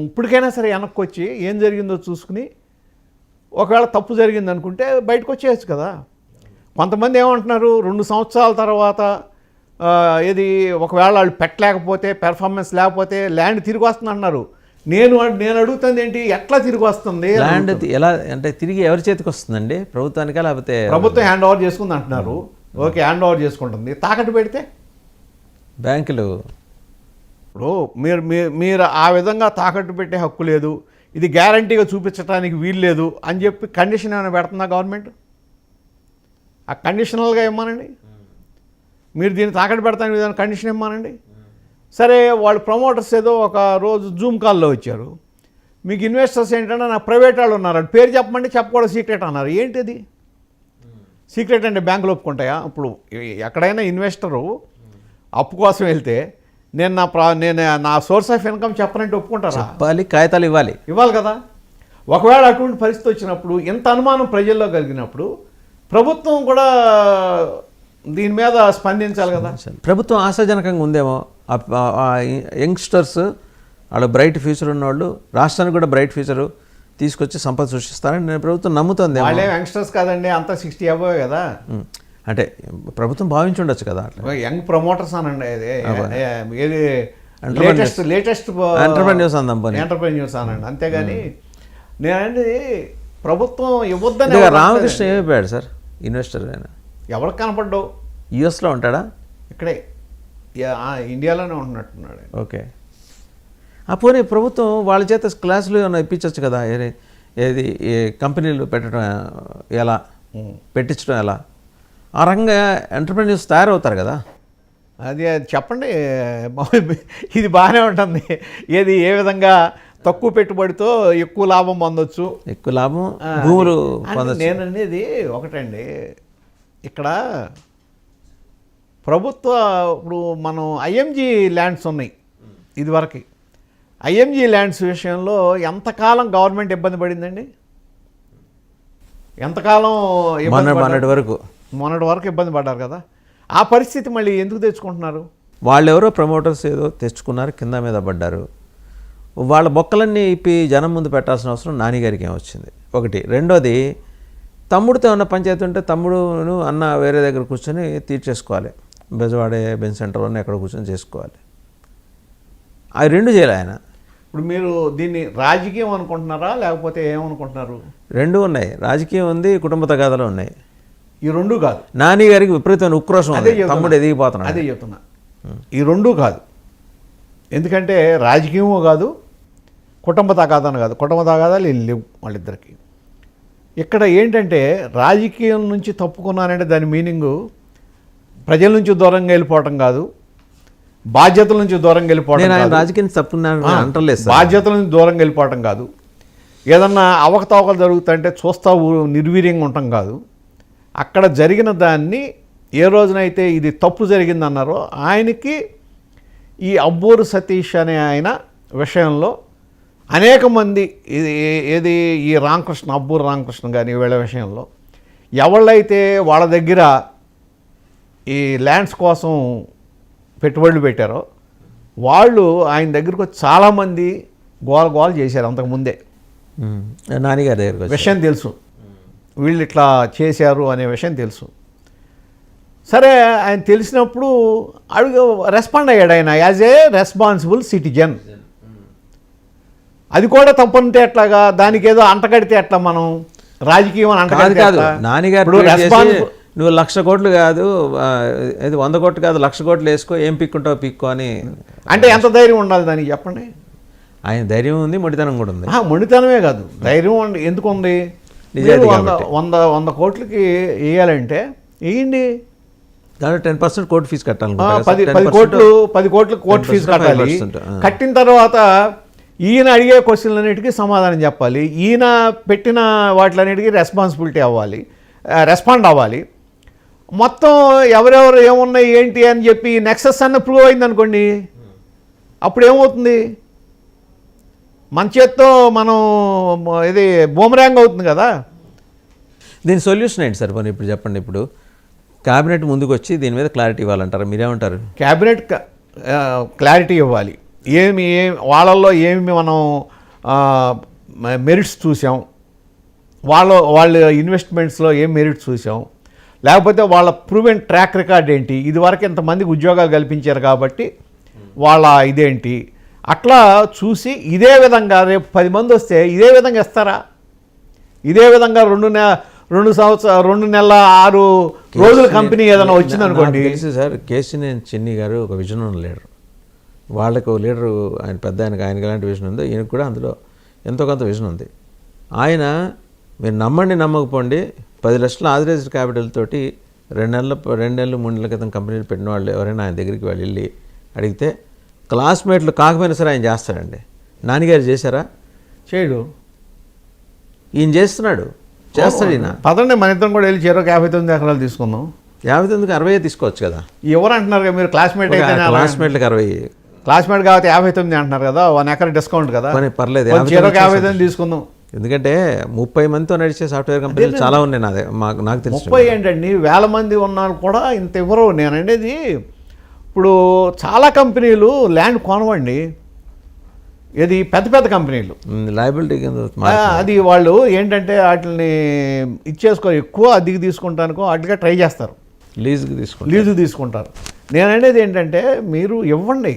ఇప్పటికైనా సరే వెనక్కి వచ్చి ఏం జరిగిందో చూసుకుని, ఒకవేళ తప్పు జరిగింది అనుకుంటే బయటకు వచ్చేయచ్చు కదా. కొంతమంది ఏమంటున్నారు, 2 సంవత్సరాల తర్వాత ఏది ఒకవేళ వాళ్ళు పెట్టలేకపోతే, పెర్ఫార్మెన్స్ లేకపోతే ల్యాండ్ తిరిగి వస్తుంది అంటున్నారు. నేను అడుగుతుంది ఏంటి, ఎట్లా తిరిగి వస్తుంది? ల్యాండ్ ఎలా అంటే తిరిగి ఎవరి చేతికి వస్తుందండి? ప్రభుత్వానికా లేకపోతే? ప్రభుత్వం హ్యాండ్ ఓవర్ చేసుకుంది అంటున్నారు. ఓకే, హ్యాండ్ ఓవర్ చేసుకుంటుంది. తాకట్టు పెడితే బ్యాంకులు ఇప్పుడు మీరు ఆ విధంగా తాకట్టు పెట్టే హక్కు లేదు, ఇది గ్యారంటీగా చూపించడానికి వీలు లేదు అని చెప్పి కండిషన్ ఏమైనా పెడుతుందా గవర్నమెంట్? ఆ కండిషనల్గా ఇవ్వమానండి. మీరు దీన్ని తాకట్టు పెడతానికి విధానం కండిషన్ ఇవ్వమానండి. సరే, వాళ్ళు ప్రమోటర్స్ ఏదో ఒక రోజు జూమ్ కాల్లో వచ్చారు. మీకు ఇన్వెస్టర్స్ ఏంటంటే నా ప్రైవేట్ వాళ్ళు ఉన్నారు, పేరు చెప్పమంటే చెప్పకూడదు, సీక్రెట్ అన్నారు. ఏంటిది సీక్రెట్ అంటే? బ్యాంకులు ఒప్పుకుంటాయా? ఇప్పుడు ఎక్కడైనా ఇన్వెస్టరు అప్పు కోసం వెళ్తే నేను నా సోర్స్ ఆఫ్ ఇన్కమ్ చెప్పనంటే ఒప్పుకుంటారా? చెప్పాలి, కాగితాలు ఇవ్వాలి కదా. ఒకవేళ అటువంటి పరిస్థితి వచ్చినప్పుడు, ఎంత అనుమానం ప్రజల్లో కలిగినప్పుడు ప్రభుత్వం కూడా దీని మీద స్పందించాలి కదా. ప్రభుత్వం ఆశాజనకంగా ఉందేమో. యంగ్స్టర్స్ వాళ్ళు బ్రైట్ ఫ్యూచర్ ఉన్నవాళ్ళు, రాష్ట్రానికి కూడా బ్రైట్ ఫ్యూచర్ తీసుకొచ్చి సంపద సృష్టిస్తారని నేను ప్రభుత్వం నమ్ముతుంది. వాళ్ళే యంగ్స్టర్స్ కాదండి, అంతా 60 అబోవ్ కదా. అంటే ప్రభుత్వం భావించి ఉండొచ్చు కదా. యంగ్ ప్రమోటర్స్ అనండి, ఏది లేటెస్ట్ ఎంటర్ప్రెన్యూర్స్ అనండి, అంతేగాని నేనండి ప్రభుత్వం ఇవ్వద్దని. రామకృష్ణ ఏమైపోయాడు సార్ ఇన్వెస్టర్? ఆయన ఎవరికి కనపడ్డావు? యుఎస్లో ఉంటాడా? ఇక్కడే ఇండియాలోనే ఉంటున్నట్టున్నాడు. ఓకే, పోనీ ప్రభుత్వం వాళ్ళ చేత క్లాసులు ఏమైనా ఇప్పించవచ్చు కదా. ఏది కంపెనీలు పెట్టడం ఎలా, పెట్టించడం ఎలా, ఆ రకంగా ఎంటర్ప్రెన్యూర్స్ తయారవుతారు కదా. అది చెప్పండి. ఇది బాగానే ఉంటుంది. ఏది ఏ విధంగా తక్కువ పెట్టుబడితో ఎక్కువ లాభం పొందొచ్చు, ఎక్కువ లాభం భూములు పొందొచ్చు. నేను అనేది ఒకటండి, ఇక్కడ ప్రభుత్వ ఇప్పుడు మనం ఐఎంజీ ల్యాండ్స్ ఉన్నాయి ఇదివరకు. ఐఎంజీ ల్యాండ్స్ విషయంలో ఎంతకాలం గవర్నమెంట్ ఇబ్బంది పడిందండి? ఎంతకాలం మొన్నటి వరకు ఇబ్బంది పడ్డారు కదా. ఆ పరిస్థితి మళ్ళీ ఎందుకు తెచ్చుకుంటున్నారు? వాళ్ళెవరో ప్రమోటర్స్ ఏదో తెచ్చుకున్నారు, కింద మీద పడ్డారు. వాళ్ళ బొక్కలన్నీ ఇప్పి జనం ముందు పెట్టాల్సిన అవసరం నానిగారికి ఏమొచ్చింది? ఒకటి. రెండోది, తమ్ముడితో ఉన్న పంచాయతీ ఉంటే తమ్ముడును అన్న వేరే దగ్గర కూర్చొని తీర్చేసుకోవాలి. బెజవాడే బెంచ్ సెంటర్లోనే ఎక్కడ కూర్చొని చేసుకోవాలి. అవి రెండు చేయాలి ఆయన. ఇప్పుడు మీరు దీన్ని రాజకీయం అనుకుంటున్నారా లేకపోతే ఏమనుకుంటున్నారు? రెండు ఉన్నాయి, రాజకీయం ఉంది, కుటుంబ తగాదాలు ఉన్నాయి. ఈ రెండు కాదు. నాని గారికి విపరీతమైన ఉక్రోషం ఉంది, తమ్ముడు ఎదిగిపోతున్నాడు. అదే చెప్తున్నా, ఈ రెండు కాదు. ఎందుకంటే రాజకీయమో కాదు, కుటుంబ తగాదాలు కాదు. కుటుంబ తగాదాలు లేవు వాళ్ళిద్దరికి. ఇక్కడ ఏంటంటే రాజకీయం నుంచి తప్పుకున్నానంటే దాని మీనింగు ప్రజల నుంచి దూరంగా వెళ్ళిపోవటం కాదు, బాధ్యతల నుంచి దూరంగా వెళ్ళిపోవడం కాదు. రాజకీయం తప్పుకున్నాను అంటలేదు. బాధ్యతల నుంచి దూరంగా వెళ్ళిపోవటం కాదు. ఏదన్నా అవకతవకలు జరుగుతుంటే చూస్తా నిర్వీర్యంగా ఉండటం కాదు. అక్కడ జరిగిన దాన్ని ఏ రోజునైతే ఇది తప్పు జరిగిందన్నారో ఆయనకి ఈ అబ్బూరు సతీష్ అనే ఆయన విషయంలో అనేక మంది ఏది ఈ రామకృష్ణ, అబ్బూరు రామకృష్ణ కానీ వీళ్ళ విషయంలో ఎవళ్ళైతే వాళ్ళ దగ్గర ఈ ల్యాండ్స్ కోసం పెట్టుబడులు పెట్టారో వాళ్ళు ఆయన దగ్గరకు వచ్చి చాలామంది గోల చేశారు అంతకుముందే. నానిగారి దగ్గర విషయం తెలుసు, వీళ్ళు ఇట్లా చేశారు అనే విషయం తెలుసు. సరే, ఆయన తెలిసినప్పుడు రెస్పాండ్ అయ్యాడు ఆయన యాజ్ ఏ రెస్పాన్సిబుల్ సిటిజన్. అది కూడా తప్పంటే ఎట్లాగా? దానికి ఏదో అంటగడితే ఎట్లా? మనం రాజకీయం అని అంటగడితే కాదు. నానిగారు నువ్వు 1,00,000 కోట్లు కాదు, ఇది 100 కోట్లు కాదు, 1,00,000 కోట్లు వేసుకో, ఏం పిక్కుంటావు పిక్కు అని అంటే ఎంత ధైర్యం ఉండాలి దానికి చెప్పండి? ఆయన ధైర్యం ఉంది, మొండితనం కూడా ఉంది. మొండితనమే కాదు, ధైర్యం ఎందుకు ఉంది? 100 కోట్లకి వేయాలంటే వేయండి, దాంట్లో 10% కోర్టు ఫీజు కట్టాలి. 10 కోట్లు కోర్టు ఫీజు కట్టాలి. కట్టిన తర్వాత ఈయన అడిగే క్వశ్చన్లన్నిటికీ సమాధానం చెప్పాలి. ఈయన పెట్టిన వాటిలన్నిటికీ రెస్పాండ్ అవ్వాలి. మొత్తం ఎవరెవరు ఏమున్నాయి ఏంటి అని చెప్పి నెక్సెస్ అన్న ప్రూవ్ అయిందనుకోండి, అప్పుడు ఏమవుతుంది? మన చేత్తో మనం ఇది బూమరాంగ్ అవుతుంది కదా. దీని సొల్యూషన్ ఏంటి సార్? పోనీ ఇప్పుడు చెప్పండి. ఇప్పుడు క్యాబినెట్ ముందుకు వచ్చి దీని మీద క్లారిటీ ఇవ్వాలంటారు, మీరేమంటారు? క్యాబినెట్ క్లారిటీ ఇవ్వాలి. వాళ్ళల్లో ఏమి మనం మెరిట్స్ చూసాం, వాళ్ళ ఇన్వెస్ట్మెంట్స్లో ఏం మెరిట్స్ చూసాం, లేకపోతే వాళ్ళ ప్రూవెన్ ట్రాక్ రికార్డ్ ఏంటి, ఇదివరకు ఇంతమందికి ఉద్యోగాలు కల్పించారు కాబట్టి వాళ్ళ ఇదేంటి, అట్లా చూసి ఇదే విధంగా రేపు 10 మంది వస్తే ఇదే విధంగా ఇస్తారా? ఇదే విధంగా 2 నెలల 6 రోజుల కంపెనీ ఏదైనా వచ్చిందనుకోండి. తెలుసు సార్, కేసీనేని చిన్ని గారు ఒక విజన్ ఉన్న లీడర్. వాళ్ళకు లీడరు ఆయన పెద్ద, ఆయనకి ఎలాంటి విజన్ ఉందో ఈయనకు కూడా అందులో ఎంతో కొంత విజన్ ఉంది. ఆయన మీరు నమ్మండి నమ్మకపోండి 10 లక్షల ఆథరైజ్డ్ క్యాపిటల్ తోటి 2 నెలలు 3 నెలల క్రితం కంపెనీలు పెట్టిన వాళ్ళు ఎవరైనా ఆయన దగ్గరికి వెళ్ళి అడిగితే క్లాస్మేట్లు కాకపోయినా సరే ఆయన చేస్తాడండి. నాన్నగారు చేశారా? చేయడు. ఈయన చేస్తాడు. ఈయన పదండి మన ఇద్దరం కూడా వెళ్ళి 59 ఎకరాలు తీసుకుందాం. 59కి 60 తీసుకోవచ్చు కదా. ఎవరు అంటున్నారు కదా మీరు క్లాస్మేట్ అయితే? క్లాస్మేట్లకు 60, క్లాస్మేట్ కాబట్టి 59 అంటున్నారు కదా, 1 ఎకర్ డిస్కౌంట్ కదా. పర్లేదు, 59 తీసుకుందాం. ఎందుకంటే 30 మందితో నడిచే సాఫ్ట్వేర్ కంపెనీలు చాలా ఉన్నాయి. నాకు తెలుసు 30 ఏంటండి, 1000 మంది ఉన్నారు కూడా ఇంత ఇవ్వరు. నేను అనేది ఇప్పుడు చాలా కంపెనీలు ల్యాండ్ కొనవండి, ఇది పెద్ద కంపెనీలు లయబిలిటీ అది వాళ్ళు ఏంటంటే వాటిని ఇచ్చేసుకో, ఎక్కువ అద్దెకి తీసుకుంటానుకో వాటిగా ట్రై చేస్తారు, లీజు తీసుకుంటారు. నేను అనేది ఏంటంటే మీరు ఇవ్వండి.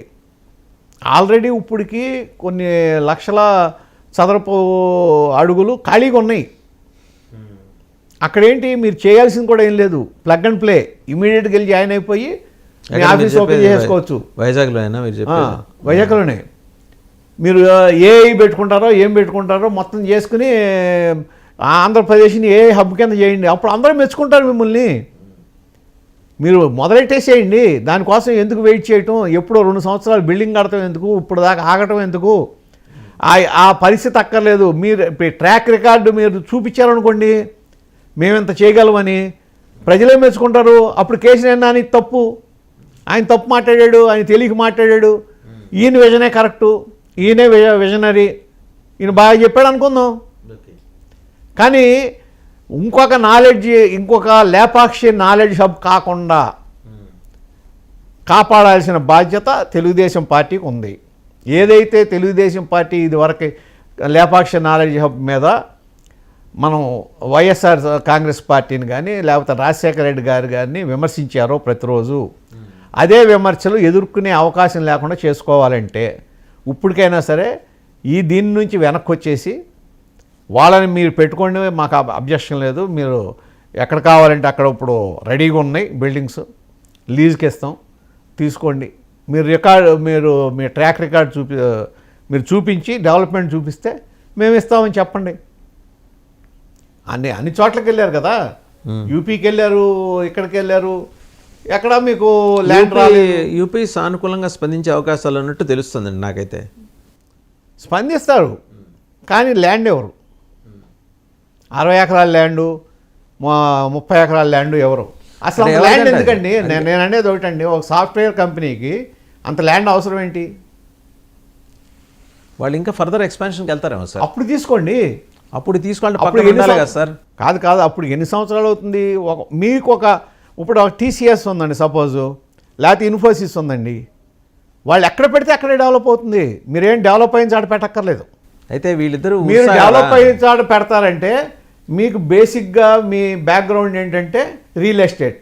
ఆల్రెడీ ఇప్పటికి కొన్ని లక్షల చదరపు అడుగులు ఖాళీగా ఉన్నాయి. అక్కడేంటి మీరు చేయాల్సింది కూడా ఏం లేదు, ప్లగ్ అండ్ ప్లే, ఇమీడియట్గా వెళ్ళి జాయిన్ అయిపోయి మీ ఆఫీస్ ఓపెన్ చేసుకోవచ్చు. వైజాగ్లోనే మీరు ఏఐ పెట్టుకుంటారో ఏం పెట్టుకుంటారో మొత్తం చేసుకుని ఆంధ్రప్రదేశ్ని ఏ హబ్ కింద చేయండి, అప్పుడు అందరూ మెచ్చుకుంటారు మిమ్మల్ని. మీరు మొదలెట్టేసేయండి. దానికోసం ఎందుకు వెయిట్ చేయటం? ఎప్పుడో 2 సంవత్సరాలు బిల్డింగ్ కడటం ఎందుకు, ఇప్పుడు దాకా ఆగటం ఎందుకు? ఆ పరిస్థితి అక్కర్లేదు. మీరు ట్రాక్ రికార్డు మీరు చూపించారనుకోండి, మేమెంత చేయగలమని, ప్రజలే మెచ్చుకుంటారు. అప్పుడు కేసీఆర్ నాని తప్పు, ఆయన తప్పు మాట్లాడాడు, ఆయన తెలియక మాట్లాడాడు, ఈయన విజనే కరెక్టు, ఈయనే విజనరీ, ఈయన బాగా చెప్పాడు అనుకుందాం. కానీ ఇంకొక నాలెడ్జ్, ఇంకొక లేపాక్షి నాలెడ్జ్ హబ్ కాకుండా కాపాడాల్సిన బాధ్యత తెలుగుదేశం పార్టీకి ఉంది. ఏదైతే తెలుగుదేశం పార్టీ ఇదివరకు లేపాక్షి నాలెడ్జ్ హబ్ మీద మనం వైఎస్ఆర్ కాంగ్రెస్ పార్టీని కానీ లేకపోతే రాజశేఖర రెడ్డి గారు కానీ విమర్శించారో ప్రతిరోజు, అదే విమర్శలు ఎదుర్కొనే అవకాశం లేకుండా చేసుకోవాలంటే ఇప్పటికైనా సరే దీని నుంచి వెనక్కి వచ్చేసి వాళ్ళని మీరు పెట్టుకోండి, మాకు అబ్జెక్షన్ లేదు, మీరు ఎక్కడ కావాలంటే అక్కడ ఇప్పుడు రెడీగా ఉన్నాయి బిల్డింగ్స్, లీజ్కి ఇస్తాం, తీసుకోండి, మీరు మీ ట్రాక్ రికార్డ్ మీరు చూపించి డెవలప్మెంట్ చూపిస్తే మేము ఇస్తామని చెప్పండి. అన్ని చోట్లకి వెళ్ళారు కదా, యూపీకి వెళ్ళారు, ఇక్కడికి వెళ్ళారు, ఎక్కడ మీకు ల్యాండ్ రాలేదు. యూపీ సానుకూలంగా స్పందించే అవకాశాలు ఉన్నట్టు తెలుస్తుందండి నాకైతే. స్పందిస్తారు కానీ ల్యాండ్ ఎవరు? 60 ఎకరాల ల్యాండు, 30 ఎకరాల ల్యాండు ఎవరు? అసలు ల్యాండ్ ఎందుకండి? నేను అనేది ఒకటండి, ఒక సాఫ్ట్వేర్ కంపెనీకి అంత ల్యాండ్ అవసరం ఏంటి? వాళ్ళు ఇంకా ఫర్దర్ ఎక్స్పాన్షన్కి వెళ్తారేమో సార్. అప్పుడు తీసుకోండి, అప్పుడు తీసుకోండి. అప్పుడు ఉండాలి కదా సార్. కాదు, అప్పుడు ఎన్ని సంవత్సరాలు అవుతుంది? మీకు ఇప్పుడు ఒక టీసీఎస్ ఉందండి సపోజు, లేకపోతే ఇన్ఫోసిస్ ఉందండి, వాళ్ళు ఎక్కడ పెడితే అక్కడే డెవలప్ అవుతుంది. మీరేం డెవలప్ అయిన చాట పెట్టక్కర్లేదు. అయితే వీళ్ళిద్దరూ మీరు డెవలప్ అయిన చాట పెడతారంటే మీకు బేసిక్గా మీ బ్యాక్గ్రౌండ్ ఏంటంటే రియల్ ఎస్టేట్,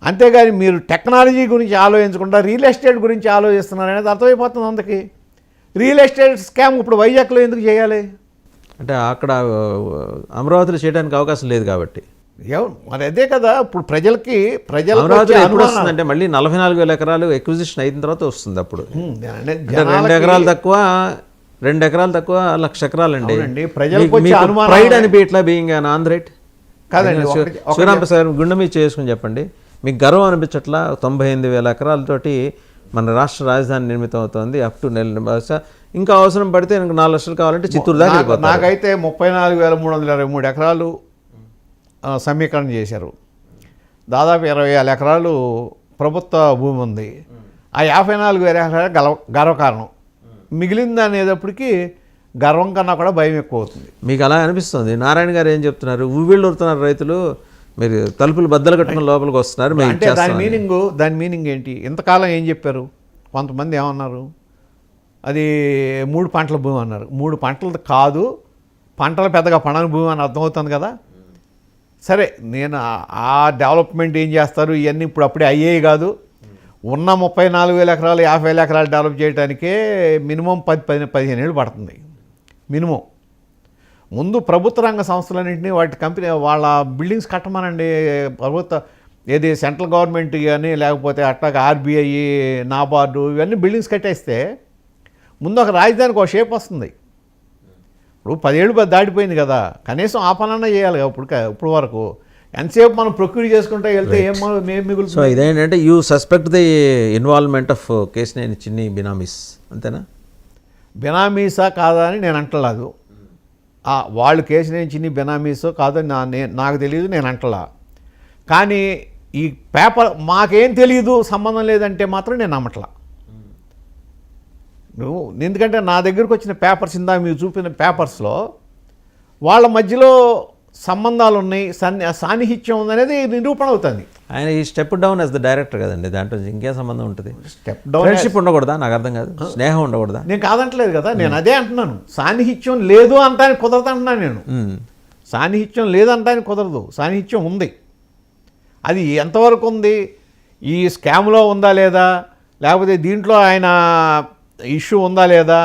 అంతేగాని మీరు టెక్నాలజీ గురించి ఆలోచించకుండా రియల్ ఎస్టేట్ గురించి ఆలోచిస్తున్నారనేది అర్థమైపోతుంది అందరికీ. రియల్ ఎస్టేట్ స్కామ్ ఇప్పుడు వైజాగ్లో ఎందుకు చేయాలి? అంటే అక్కడ అమరావతిలో చేయడానికి అవకాశం లేదు కాబట్టి. మరి అదే కదా ఇప్పుడు ప్రజలకి అమరావతిలో ఎప్పుడు వస్తుందంటే మళ్ళీ 44,000 ఎకరాలు ఎక్విజిషన్ అయిన తర్వాత వస్తుంది. అప్పుడు 2 ఎకరాలు తక్కువ 1,00,000 ఎకరాలు అండి. ప్రైడ్ అనిపించట్లా బీయింగ్ అన్ ఆంధ్రేట్ కాదండి. శ్రీరామప్రసాద్ గుండె మీద చేసుకుని చెప్పండి, మీకు గర్వం అనిపించట్లా? 98,000 ఎకరాలతోటి మన రాష్ట్ర రాజధాని నిర్మితం అవుతుంది. అప్ టు బహుశా ఇంకా అవసరం పడితే నాకు 4 లక్షలు కావాలంటే చిత్తూరు దాకా వెళ్ళిపోతారు. నాకైతే 34,323 ఎకరాలు సమీకరణ చేశారు. దాదాపు 20,000 ఎకరాలు ప్రభుత్వ భూమి ఉంది. ఆ 54,000 ఎకరాలు గర్వకారణం. మిగిలింది అనేటప్పటికీ గర్వం కన్నా కూడా భయం ఎక్కువ అవుతుంది. మీకు అలా అనిపిస్తుంది. నారాయణ గారు ఏం చెప్తున్నారు? ఊవిళ్ళూరుతున్నారు రైతులు, మీరు తలుపులు బద్దలు కట్టుకుని లోపలికి వస్తున్నారు. అంటే దాని మీనింగ్ ఏంటి? ఇంతకాలం ఏం చెప్పారు? కొంతమంది ఏమన్నారు? అది 3 పంటల భూమి అన్నారు. 3 పంటలు కాదు, పంటలు పెద్దగా పండని భూమి అని అర్థమవుతుంది కదా. సరే, నేను ఆ డెవలప్మెంట్ ఏం చేస్తారు ఇవన్నీ ఇప్పుడు అప్పుడే అయ్యేవి కాదు. ఉన్న 34,000 ఎకరాలు 50,000 ఎకరాలు డెవలప్ చేయడానికే మినిమం 10-15 ఏళ్ళు పడుతుంది మినిమం. ముందు ప్రభుత్వ రంగ సంస్థలన్నింటినీ వాటి కంపెనీ వాళ్ళ బిల్డింగ్స్ కట్టమనండి. ఏది సెంట్రల్ గవర్నమెంట్ కానీ లేకపోతే అట్లాగే ఆర్బీఐ, నాబార్డు ఇవన్నీ బిల్డింగ్స్ కట్టేస్తే ముందు ఒక రాజధానికి ఒక షేప్ వస్తుంది. ఇప్పుడు 10 ఏళ్ళు దాటిపోయింది కదా, కనీసం ఆ పనన్నా చేయాలి కదా. ఇప్పుడు వరకు ఎంతసేపు మనం ప్రొక్యూర్ చేసుకుంటే వెళ్తే ఏం మిగులుతుంది? సో ఇదేంటంటే you suspect the involvement of Kesineni చిన్ని బినామీస్, అంతేనా? బినామీసా కాదా అని నేను అంటలేదు. వాళ్ళు కేశినేని చిన్ని బినామీసో కాదని నాకు తెలియదు, నేను అంటలా. కానీ ఈ పేపర్ మాకేం తెలియదు, సంబంధం లేదంటే మాత్రం నేను నమ్మట్లా. ఎందుకంటే నా దగ్గరకు వచ్చిన పేపర్స్, ఇందా మీరు చూపిన పేపర్స్లో వాళ్ళ మధ్యలో సంబంధాలు ఉన్నాయి, సాన్నిహిత్యం ఉందనేది నిరూపణ అవుతుంది. ఆయన ఈ step down as the director కదండి, దాంట్లో ఇంకేం సంబంధం ఉంటుంది? స్టెప్ డౌన్ ఫ్రెండ్షిప్ ఉండకూడదా? నాకు అర్థం కాదు. స్నేహం ఉండకూడదా? నేను కాదంటలేదు కదా, నేను అదే అంటున్నాను. సాన్నిహిత్యం లేదు అంటానికి కుదరదు అంటున్నాను నేను. సాన్నిహిత్యం లేదంటానికి కుదరదు, సాన్నిహిత్యం ఉంది. అది ఎంతవరకు ఉంది? ఈ స్కామ్లో ఉందా లేదా, లేకపోతే దీంట్లో ఆయన ఇష్యూ ఉందా లేదా,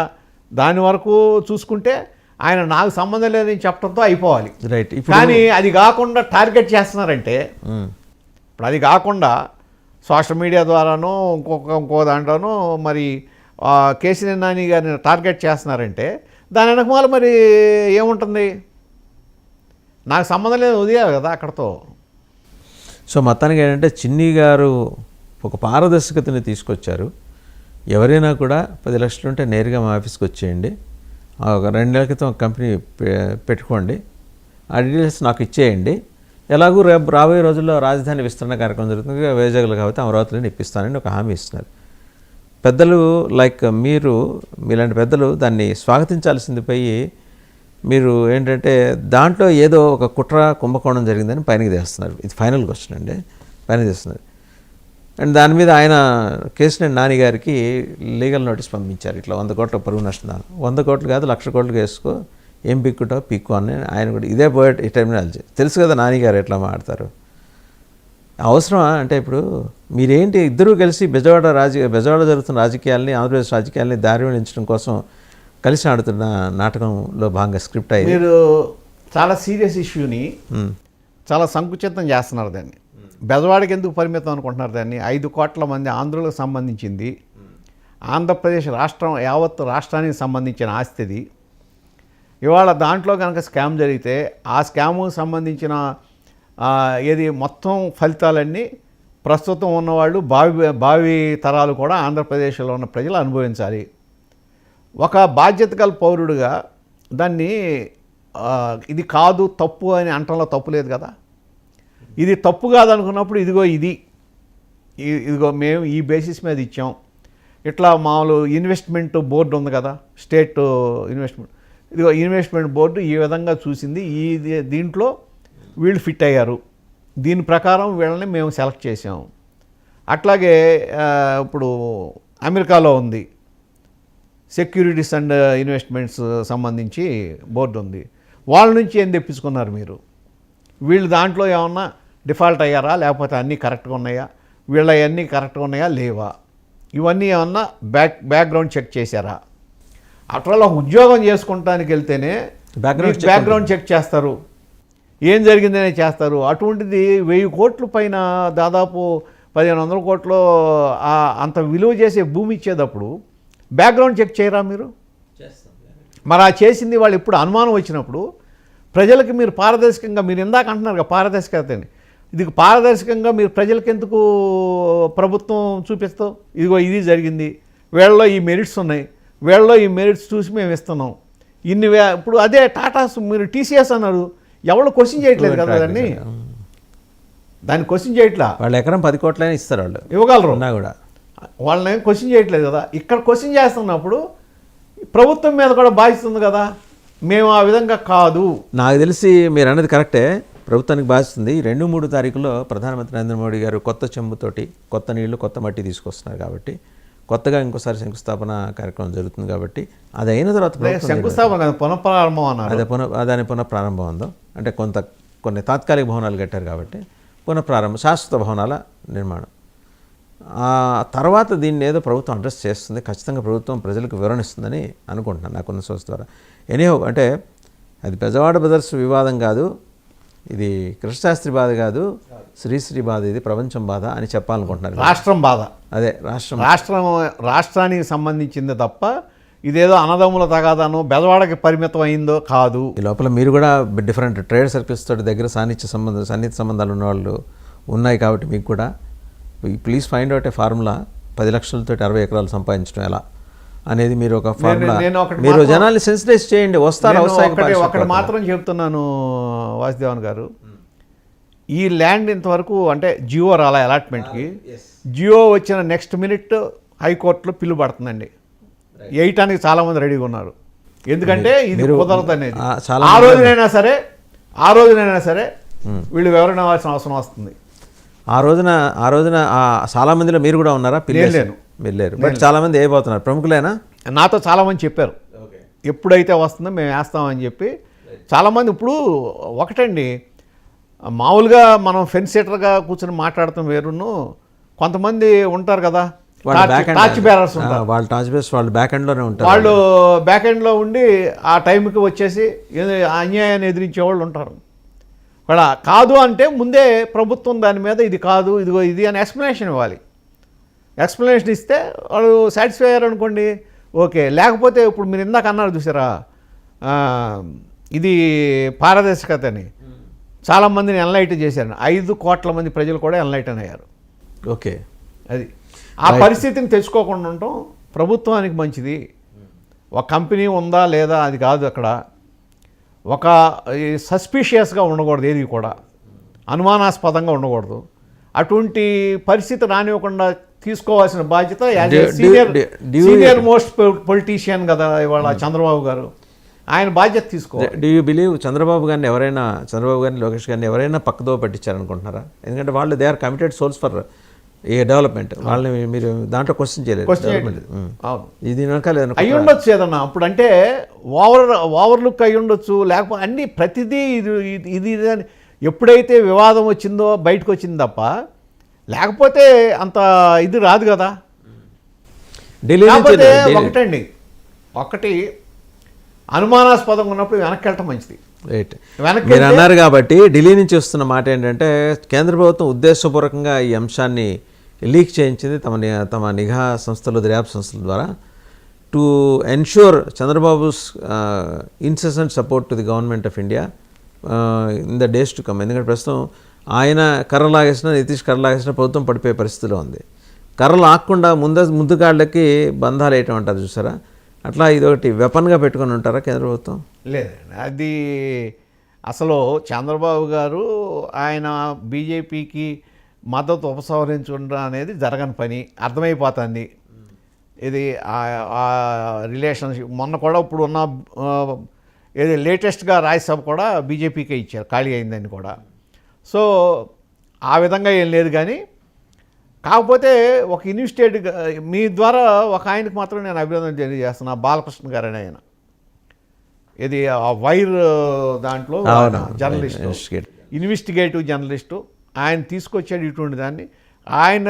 దాని వరకు చూసుకుంటే ఆయన నాకు సంబంధం లేదని చెప్పడంతో అయిపోవాలి. రైట్. కానీ అది కాకుండా టార్గెట్ చేస్తున్నారంటే, ఇప్పుడు అది కాకుండా సోషల్ మీడియా ద్వారానో ఇంకో దాంట్లోనో మరి కేసీఆర్ నాని గారిని టార్గెట్ చేస్తున్నారంటే దాని వెనకమాల మరి ఏముంటుంది? నాకు సంబంధం లేదు వదిలేయాలి కదా అక్కడతో. సో మొత్తానికి ఏంటంటే చిన్ని గారు ఒక పారదర్శకతని తీసుకొచ్చారు. ఎవరైనా కూడా 10 లక్షలు ఉంటే నేరుగా మా ఆఫీస్కి వచ్చేయండి, ఒక 2 నెలల క్రితం కంపెనీ పెట్టుకోండి, ఆ డీటెయిల్స్ నాకు ఇచ్చేయండి, ఎలాగూ రేపు రాబోయే రోజుల్లో రాజధాని విస్తరణ కార్యక్రమం జరుగుతుంది, వైజాగ్లో కాబట్టి అమరావతిని ఇప్పిస్తానని ఒక హామీ ఇస్తున్నారు. పెద్దలు లైక్ మీలాంటి పెద్దలు దాన్ని స్వాగతించాల్సింది పోయి మీరు ఏంటంటే దాంట్లో ఏదో ఒక కుట్ర కుంభకోణం జరిగిందని పైనకి తెస్తున్నారు. ఇది ఫైనల్ క్వశ్చన్ అండి, పైనకి తెస్తున్నారు. అండ్ దాని మీద ఆయన కేసినేని నాని గారికి లీగల్ నోటీస్ పంపించారు. ఇట్లా 100 కోట్ల పరువు నష్టం, 100 కోట్లు కాదు 1,00,000 కోట్లకు వేసుకో, ఏం పిక్కుటో పిక్కు అని ఆయన కూడా ఇదే పోయేట్ ఈ టెర్మినాలజీ. తెలుసు కదా నాని గారు ఎట్లా మాట్లాడతారు. అవసరమా అంటే ఇప్పుడు మీరేంటి ఇద్దరూ కలిసి బెజవాడ జరుగుతున్న రాజకీయాల్ని, ఆంధ్రప్రదేశ్ రాజకీయాల్ని దారి మళ్లించడం కోసం కలిసి ఆడుతున్న నాటకంలో భాగంగా స్క్రిప్ట్ అయ్యి మీరు చాలా సీరియస్ ఇష్యూని చాలా సంకుచితం చేస్తున్నారు. దాన్ని బెజవాడకి ఎందుకు పరిమితం అనుకుంటున్నారు? దాన్ని 5 కోట్ల మంది ఆంధ్రులకు సంబంధించింది, ఆంధ్రప్రదేశ్ రాష్ట్రం యావత్ రాష్ట్రానికి సంబంధించిన ఆస్తిది. ఇవాళ దాంట్లో కనుక స్కామ్ జరిగితే ఆ స్కాముకు సంబంధించిన మొత్తం ఫలితాలన్నీ ప్రస్తుతం ఉన్నవాళ్ళు భావి తరాలు కూడా ఆంధ్రప్రదేశ్లో ఉన్న ప్రజలు అనుభవించాలి. ఒక బాధ్యత గల పౌరుడిగా దాన్ని ఇది కాదు తప్పు అని అంటంలో తప్పు లేదు కదా. ఇది తప్పు కాదనుకున్నప్పుడు ఇదిగో మేము ఈ బేసిస్ మీద ఇచ్చాం. ఇట్లా మామూలు ఇన్వెస్ట్మెంట్ బోర్డు ఉంది కదా, స్టేట్ ఇన్వెస్ట్మెంట్ బోర్డు ఈ విధంగా చూసింది, దీంట్లో వీళ్ళు ఫిట్ అయ్యారు, దీని ప్రకారం వీళ్ళని మేము సెలెక్ట్ చేసాం. అట్లాగే ఇప్పుడు అమెరికాలో ఉంది సెక్యూరిటీస్ అండ్ ఇన్వెస్ట్మెంట్స్ సంబంధించి బోర్డు ఉంది. వాళ్ళ నుంచి ఏం తెప్పించుకున్నారు మీరు? వీళ్ళు దాంట్లో ఏమన్నా డిఫాల్ట్ అయ్యారా, లేకపోతే అన్నీ కరెక్ట్గా ఉన్నాయా, వీళ్ళ అన్నీ కరెక్ట్గా ఉన్నాయా లేవా, ఇవన్నీ ఏమన్నా బ్యాక్గ్రౌండ్ చెక్ చేశారా? అట్లా ఉద్యోగం చేసుకుంటానికి వెళ్తేనే బ్యాక్గ్రౌండ్ చెక్ చేస్తారు, ఏం జరిగిందనే చేస్తారు. అటువంటిది 1000 కోట్ల పైన దాదాపు 1500 కోట్లు అంత విలువ చేసే భూమి ఇచ్చేటప్పుడు బ్యాక్గ్రౌండ్ చెక్ చేయరా మీరు? మరి ఆ చేసింది వాళ్ళు ఇప్పుడు అనుమానం వచ్చినప్పుడు ప్రజలకి మీరు పారదర్శకంగా, మీరు ఇందాక అంటున్నారు కదా పారదర్శకత అని, ఇది పారదర్శకంగా మీరు ప్రజలకు ఎందుకు ప్రభుత్వం చూపిస్తావు? ఇదిగో ఇది జరిగింది, వీళ్ళలో ఈ మెరిట్స్ ఉన్నాయి, వీళ్ళలో ఈ మెరిట్స్ చూసి మేము ఇస్తున్నాం ఇప్పుడు అదే టాటాస్ మీరు టీసీఎస్ అన్నారు, ఎవరు క్వశ్చన్ చేయట్లేదు కదా దాన్ని క్వశ్చన్ చేయట్లా. వాళ్ళు ఎకరం 10 కోట్లైనా ఇస్తారు, వాళ్ళు ఇవ్వగలరు కూడా, వాళ్ళని ఏం క్వశ్చన్ చేయట్లేదు కదా. ఇక్కడ క్వశ్చన్ చేస్తున్నప్పుడు ప్రభుత్వం మీద కూడా బాధ్యత ఉంది కదా, మేము ఆ విధంగా కాదు. నాకు తెలిసి మీరు అన్నది కరెక్టే, ప్రభుత్వానికి బాధిస్తుంది. 2-3 తారీఖులో ప్రధానమంత్రి నరేంద్ర మోడీ గారు కొత్త చెంబుతోటి కొత్త నీళ్లు కొత్త మట్టి తీసుకొస్తున్నారు కాబట్టి కొత్తగా ఇంకోసారి శంకుస్థాపన కార్యక్రమం జరుగుతుంది కాబట్టి అది అయిన తర్వాత శంకుస్థాపన పునఃప్రారంభం అన్నారు. దాని పునఃప్రారంభం ఉందో అంటే కొన్ని తాత్కాలిక భవనాలు కట్టారు కాబట్టి పునఃప్రారంభం, శాశ్వత భవనాల నిర్మాణం. ఆ తర్వాత దీన్ని ఏదో ప్రభుత్వం అడ్రస్ చేస్తుంది, ఖచ్చితంగా ప్రభుత్వం ప్రజలకు వివరణిస్తుందని అనుకుంటున్నాను నాకున్న సోర్స్ ద్వారా. ఎనీహో అంటే అది బెజవాడ బ్రదర్స్ వివాదం కాదు, ఇది కృష్ణశాస్త్రి బాధ కాదు, శ్రీశ్రీ బాధ, ఇది ప్రపంచం బాధ అని చెప్పాలనుకుంటున్నారు. రాష్ట్రం బాధ, అదే రాష్ట్రానికి సంబంధించింది తప్ప ఇదేదో అన్నదమ్ముల తగాదాను బెజవాడకి పరిమితం అయిందో కాదు. ఈ లోపల మీరు కూడా డిఫరెంట్ ట్రేడ్ సర్కిల్స్ తోటి దగ్గర సన్నిహిత సంబంధాలు ఉన్నవాళ్ళు ఉన్నాయి కాబట్టి మీకు కూడా please find out A formula 10 లక్షలతో 60 ఎకరాలు సంపాదించడం ఎలా అనేది మీరు ఒక ఫార్ములా, మీరు జనాల్ని సెన్సిటైజ్ చేయండి, వస్తారు. ఒకటి మాత్రం చెప్తున్నాను వాసుదేవన్ గారు, ఈ ల్యాండ్ ఇంతవరకు అంటే జియో రాలా అలాట్మెంట్కి, జియో వచ్చిన నెక్స్ట్ మినిట్ హైకోర్టులో పిల్లు పడుతుందండి, వేయటానికి చాలామంది రెడీగా ఉన్నారు. ఎందుకంటే ఇది కుదరదు అనేది. ఆ రోజునైనా సరే వీళ్ళు వివరణ ఇవ్వాల్సిన అవసరం వస్తుంది. ఆ రోజున చాలా మందిలో మీరు కూడా ఉన్నారా? మీరు లేరు, బట్ చాలా మంది వేయబోతున్నారు. ప్రముఖులైనా నాతో చాలామంది చెప్పారు ఎప్పుడైతే వస్తుందో మేము వేస్తామని చెప్పి. చాలామంది ఇప్పుడు ఒకటండి, మామూలుగా మనం ఫెన్స్ సెటర్గా కూర్చొని మాట్లాడతాం వేరును, కొంతమంది ఉంటారు కదా టార్చ్ బేరర్స్ ఉంటారు, వాళ్ళు బ్యాక్ ఎండ్లోనే ఉంటారు, వాళ్ళు బ్యాక్ ఎండ్లో ఉండి ఆ టైంకి వచ్చేసి అన్యాయాన్ని ఎదిరించే వాళ్ళు ఉంటారు. ఇక్కడ కాదు అంటే ముందే ప్రభుత్వం దాని మీద ఇది కాదు ఇదిగో ఇది అని ఎక్స్ప్లెనేషన్ ఇవ్వాలి. ఎక్స్ప్లెనేషన్ ఇస్తే వాళ్ళు సాటిస్ఫై అయ్యారు అనుకోండి, ఓకే. లేకపోతే ఇప్పుడు మీరు ఇందాక అన్నారు చూసారా, ఇది పారదర్శకత అని చాలామందిని ఎన్లైట్ చేశారు. 5 కోట్ల మంది ప్రజలు కూడా ఎన్లైటన్ అయ్యారు. ఓకే, అది ఆ పరిస్థితిని తెచ్చుకోకుండా ఉండటం ప్రభుత్వానికి మంచిది. ఒక కంపెనీ ఉందా లేదా అది కాదు, అక్కడ ఒక సస్పీషియస్గా ఉండకూడదు ఏది కూడా. అనుమానాస్పదంగా ఉండకూడదు. అటువంటి పరిస్థితి రానివ్వకుండా తీసుకోవాల్సిన బాధ్యత సీనియర్ మోస్ట్ పొలిటీషియన్ కదా ఇవాళ చంద్రబాబు గారు, ఆయన బాధ్యత తీసుకోవాలి. డూ యూ బిలీవ్ చంద్రబాబు గారిని, లోకేష్ గారిని ఎవరైనా పక్కదో పట్టించారనుకుంటున్నారా? ఎందుకంటే వాళ్ళు they are committed souls for a development. వాళ్ళని మీరు దాంట్లో క్వశ్చన్ చేయలేదు. ఇది అయ్యి ఉండొచ్చు ఏదన్నా అప్పుడు, అంటే ఓవర్ లుక్ అయ్యి ఉండొచ్చు, లేకపోతే అన్ని ప్రతిదీ ఇది ఎప్పుడైతే వివాదం వచ్చిందో బయటకు వచ్చింది తప్ప, లేకపోతే అంత ఇది రాదు కదా. ఒకటి అనుమానాస్పదంగా ఉన్నప్పుడు వెనక్కి వెళ్ళటం మంచిది. రైట్, మీరు అన్నారు కాబట్టి ఢిల్లీ నుంచి వస్తున్న మాట ఏంటంటే కేంద్ర ప్రభుత్వం ఉద్దేశపూర్వకంగా ఈ అంశాన్ని లీక్ చేయించింది తమ నిఘా సంస్థలు, దర్యాప్తు సంస్థల ద్వారా, to ensure Chandrababu's incessant support to the government of India in the days to come. ఎందుకంటే ప్రస్తుతం ఆయన కర్ర లాగేసిన, నితీష్ కర్ర లాగేసిన ప్రభుత్వం పడిపోయే పరిస్థితిలో ఉంది. కర్ర లాక్కుండా ముందుగాళ్ళకి బంధాలు వేయటం అంటారు చూసారా, అట్లా ఇదొకటి వెపన్గా పెట్టుకొని ఉంటారా కేంద్ర ప్రభుత్వం? లేదండి, అది అసలు చంద్రబాబు గారు ఆయన బీజేపీకి మద్దతు ఉపసంహరించడం అనేది జరగని పని అర్థమైపోతుంది. ఇది ఆ రిలేషన్షిప్ మొన్న కూడా ఇప్పుడు ఉన్న ఏది లేటెస్ట్గా రాజ్యసభ కూడా బీజేపీకే ఇచ్చారు, ఖాళీ అయిందని కూడా. సో ఆ విధంగా ఏం లేదు. కానీ కాకపోతే ఒక ఇన్వెస్టిగేట్ మీ ద్వారా ఒక ఆయనకు మాత్రం నేను అభినందన తెలియజేస్తున్నా, బాలకృష్ణ గారు అని ఆయన, ఇది ఆ వైర్ దాంట్లో జర్నలిస్టు, ఇన్వెస్టిగేటివ్ జర్నలిస్టు, ఆయన తీసుకొచ్చాడు ఇటువంటి దాన్ని. ఆయన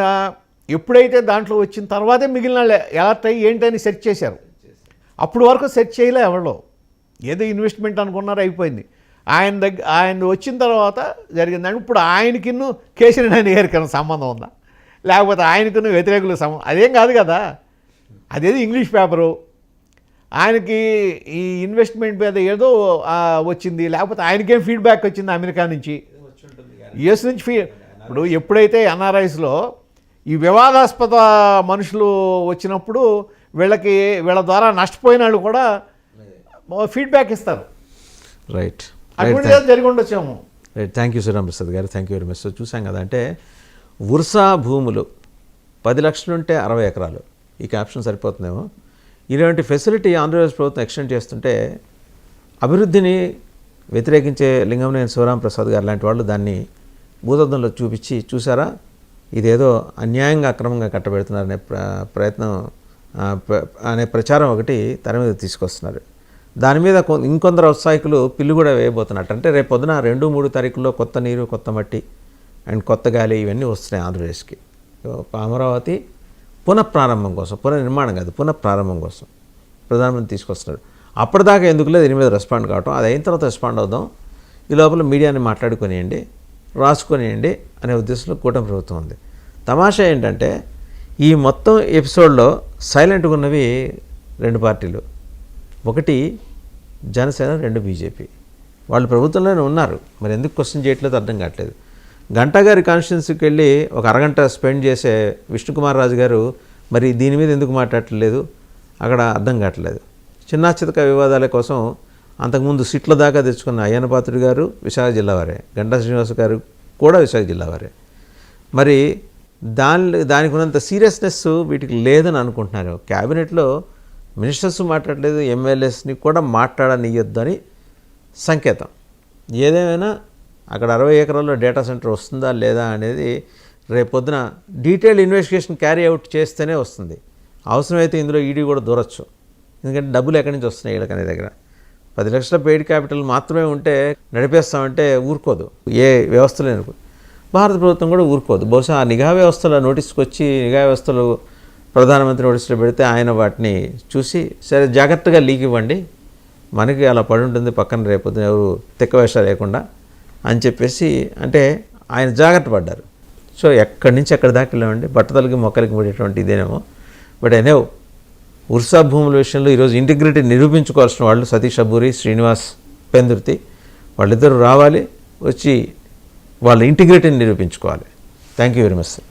ఎప్పుడైతే దాంట్లో వచ్చిన తర్వాతే మిగిలిన ఎలర్ట్ అయ్యి ఏంటని సెర్చ్ చేశారు. అప్పుడు వరకు సెర్చ్ చేయలే ఎవరో, ఏదో ఇన్వెస్ట్మెంట్ అనుకున్నారు, అయిపోయింది. ఆయన వచ్చిన తర్వాత జరిగిందని. ఇప్పుడు ఆయనకిన్ను కేసీఆర్ గారికి సంబంధం ఉందా, లేకపోతే ఆయనకున్న వ్యతిరేకులకు సంబంధం? అదేం కాదు కదా, అదేదో ఇంగ్లీష్ పేపరు. ఆయనకి ఈ ఇన్వెస్ట్మెంట్ మీద ఏదో వచ్చింది, లేకపోతే ఆయనకేం ఫీడ్బ్యాక్ వచ్చింది అమెరికా నుంచి, యుఎస్ నుంచి. ఇప్పుడు ఎప్పుడైతే ఎన్ఆర్ఐస్లో ఈ వివాదాస్పద మనుషులు వచ్చినప్పుడు వీళ్ళ ద్వారా నష్టపోయిన వాళ్ళు కూడా ఫీడ్బ్యాక్ ఇస్తారు. రైట్, అటువంటి జరిగి ఉండొచ్చాము. Right, thank you Sriram Prasad garu, thank you very much. చూసాం కదా, అంటే ఉర్సా భూములు 10 లక్షలుంటే 60 ఎకరాలు, ఈ క్యాప్షన్ సరిపోతుందేమో. ఇలాంటి ఫెసిలిటీ ఆంధ్రప్రదేశ్ ప్రభుత్వం ఎక్స్టెండ్ చేస్తుంటే అభివృద్ధిని వ్యతిరేకించే లింగంనేని శివరాం ప్రసాద్ గారు లాంటి వాళ్ళు దాన్ని భూతద్దంలో చూపించి, చూసారా ఇదేదో అన్యాయంగా అక్రమంగా కట్టబెడుతున్నారనే ప్రయత్నం అనే ప్రచారం ఒకటి తెర మీద తీసుకొస్తున్నారు. దాని మీద ఇంకొందరు ఔత్సాహికులు పిల్లు కూడా వేయబోతున్నట్టు. అంటే రేపు పొద్దున 2-3 తారీఖుల్లో కొత్త నీరు, కొత్త మట్టి అండ్ కొత్త గాలి ఇవన్నీ వస్తున్నాయి ఆంధ్రప్రదేశ్కి. అమరావతి పునఃప్రారంభం కోసం, పునర్నిర్మాణం కాదు, పునఃప్రారంభం కోసం ప్రధానమంత్రి తీసుకొస్తున్నారు. అప్పటిదాకా ఎందుకు లేదు దీని మీద రెస్పాండ్ కావటం, అది అయిన తర్వాత రెస్పాండ్ అవుదాం, ఈ లోపల మీడియాని మాట్లాడుకొనియండి, రాసుకొనియండి అనే ఉద్దేశంలో కూటమి ప్రభుత్వం ఉంది. తమాషా ఏంటంటే ఈ మొత్తం ఎపిసోడ్లో సైలెంట్గా ఉన్నవి 2 పార్టీలు, ఒకటి జనసేన, 2 బీజేపీ. వాళ్ళు ప్రభుత్వంలోనే ఉన్నారు, మరి ఎందుకు క్వశ్చన్ చేయట్లేదు అర్థం కావట్లేదు. గంటా గారి కాన్స్టిట్యున్సీకి వెళ్ళి ఒక అరగంట స్పెండ్ చేసే విష్ణుకుమార్ రాజు గారు మరి దీని మీద ఎందుకు మాట్లాడట్లేదు అక్కడ అర్థం కావట్లేదు. చిన్న చితక వివాదాల కోసం అంతకుముందు సీట్ల దాకా తెచ్చుకున్న అయ్యన్న పాత్రుడు గారు విశాఖ జిల్లా వారే, గంటా శ్రీనివాస్ గారు కూడా విశాఖ జిల్లా వారే. మరి దానికి ఉన్నంత సీరియస్నెస్ వీటికి లేదని అనుకుంటున్నారు. క్యాబినెట్లో మినిస్టర్స్ మాట్లాడలేదు, ఎమ్మెల్యేస్ని కూడా మాట్లాడనియొద్దని సంకేతం. ఏదేమైనా అక్కడ 60 ఎకరాల్లో డేటా సెంటర్ వస్తుందా లేదా అనేది రేపొద్దున డీటెయిల్డ్ ఇన్వెస్టిగేషన్ క్యారీ అవుట్ చేస్తేనే వస్తుంది. అవసరమైతే ఇందులో ఈడీ కూడా దూరచ్చు, ఎందుకంటే డబ్బులు ఎక్కడి నుంచి వస్తున్నాయి వీళ్ళకనే దగ్గర. 10 లక్షల పెయిడ్ క్యాపిటల్ మాత్రమే ఉంటే నడిపేస్తామంటే ఊరుకోదు ఏ వ్యవస్థలో. భారత ప్రభుత్వం కూడా ఊరుకోదు. బహుశా ఆ నిఘా వ్యవస్థల నోటీస్కి వచ్చి నిఘా వ్యవస్థలు ప్రధానమంత్రి నోటీసులో పెడితే ఆయన వాటిని చూసి సరే జాగ్రత్తగా లీక్ ఇవ్వండి, మనకి అలా పడి ఉంటుంది పక్కన రేపొద్దున ఎవరు తిక్కవేషాలు లేకుండా అని చెప్పేసి అంటే ఆయన జాగ్రత్త పడ్డారు. సో ఎక్కడి నుంచి ఎక్కడి దాకా వెళ్ళామండి, బట్టతలకి మొక్కలకి పడేటువంటి ఇదేనేమో. బట్ ఎనేవ్ ఉర్సా భూముల విషయంలో ఈరోజు ఇంటిగ్రిటీ నిరూపించుకోవాల్సిన వాళ్ళు సతీష్ అబ్బూరి, శ్రీనివాస్ పెందుర్తి, వాళ్ళిద్దరూ రావాలి, వచ్చి వాళ్ళ ఇంటిగ్రిటీని నిరూపించుకోవాలి. Thank you very much sir.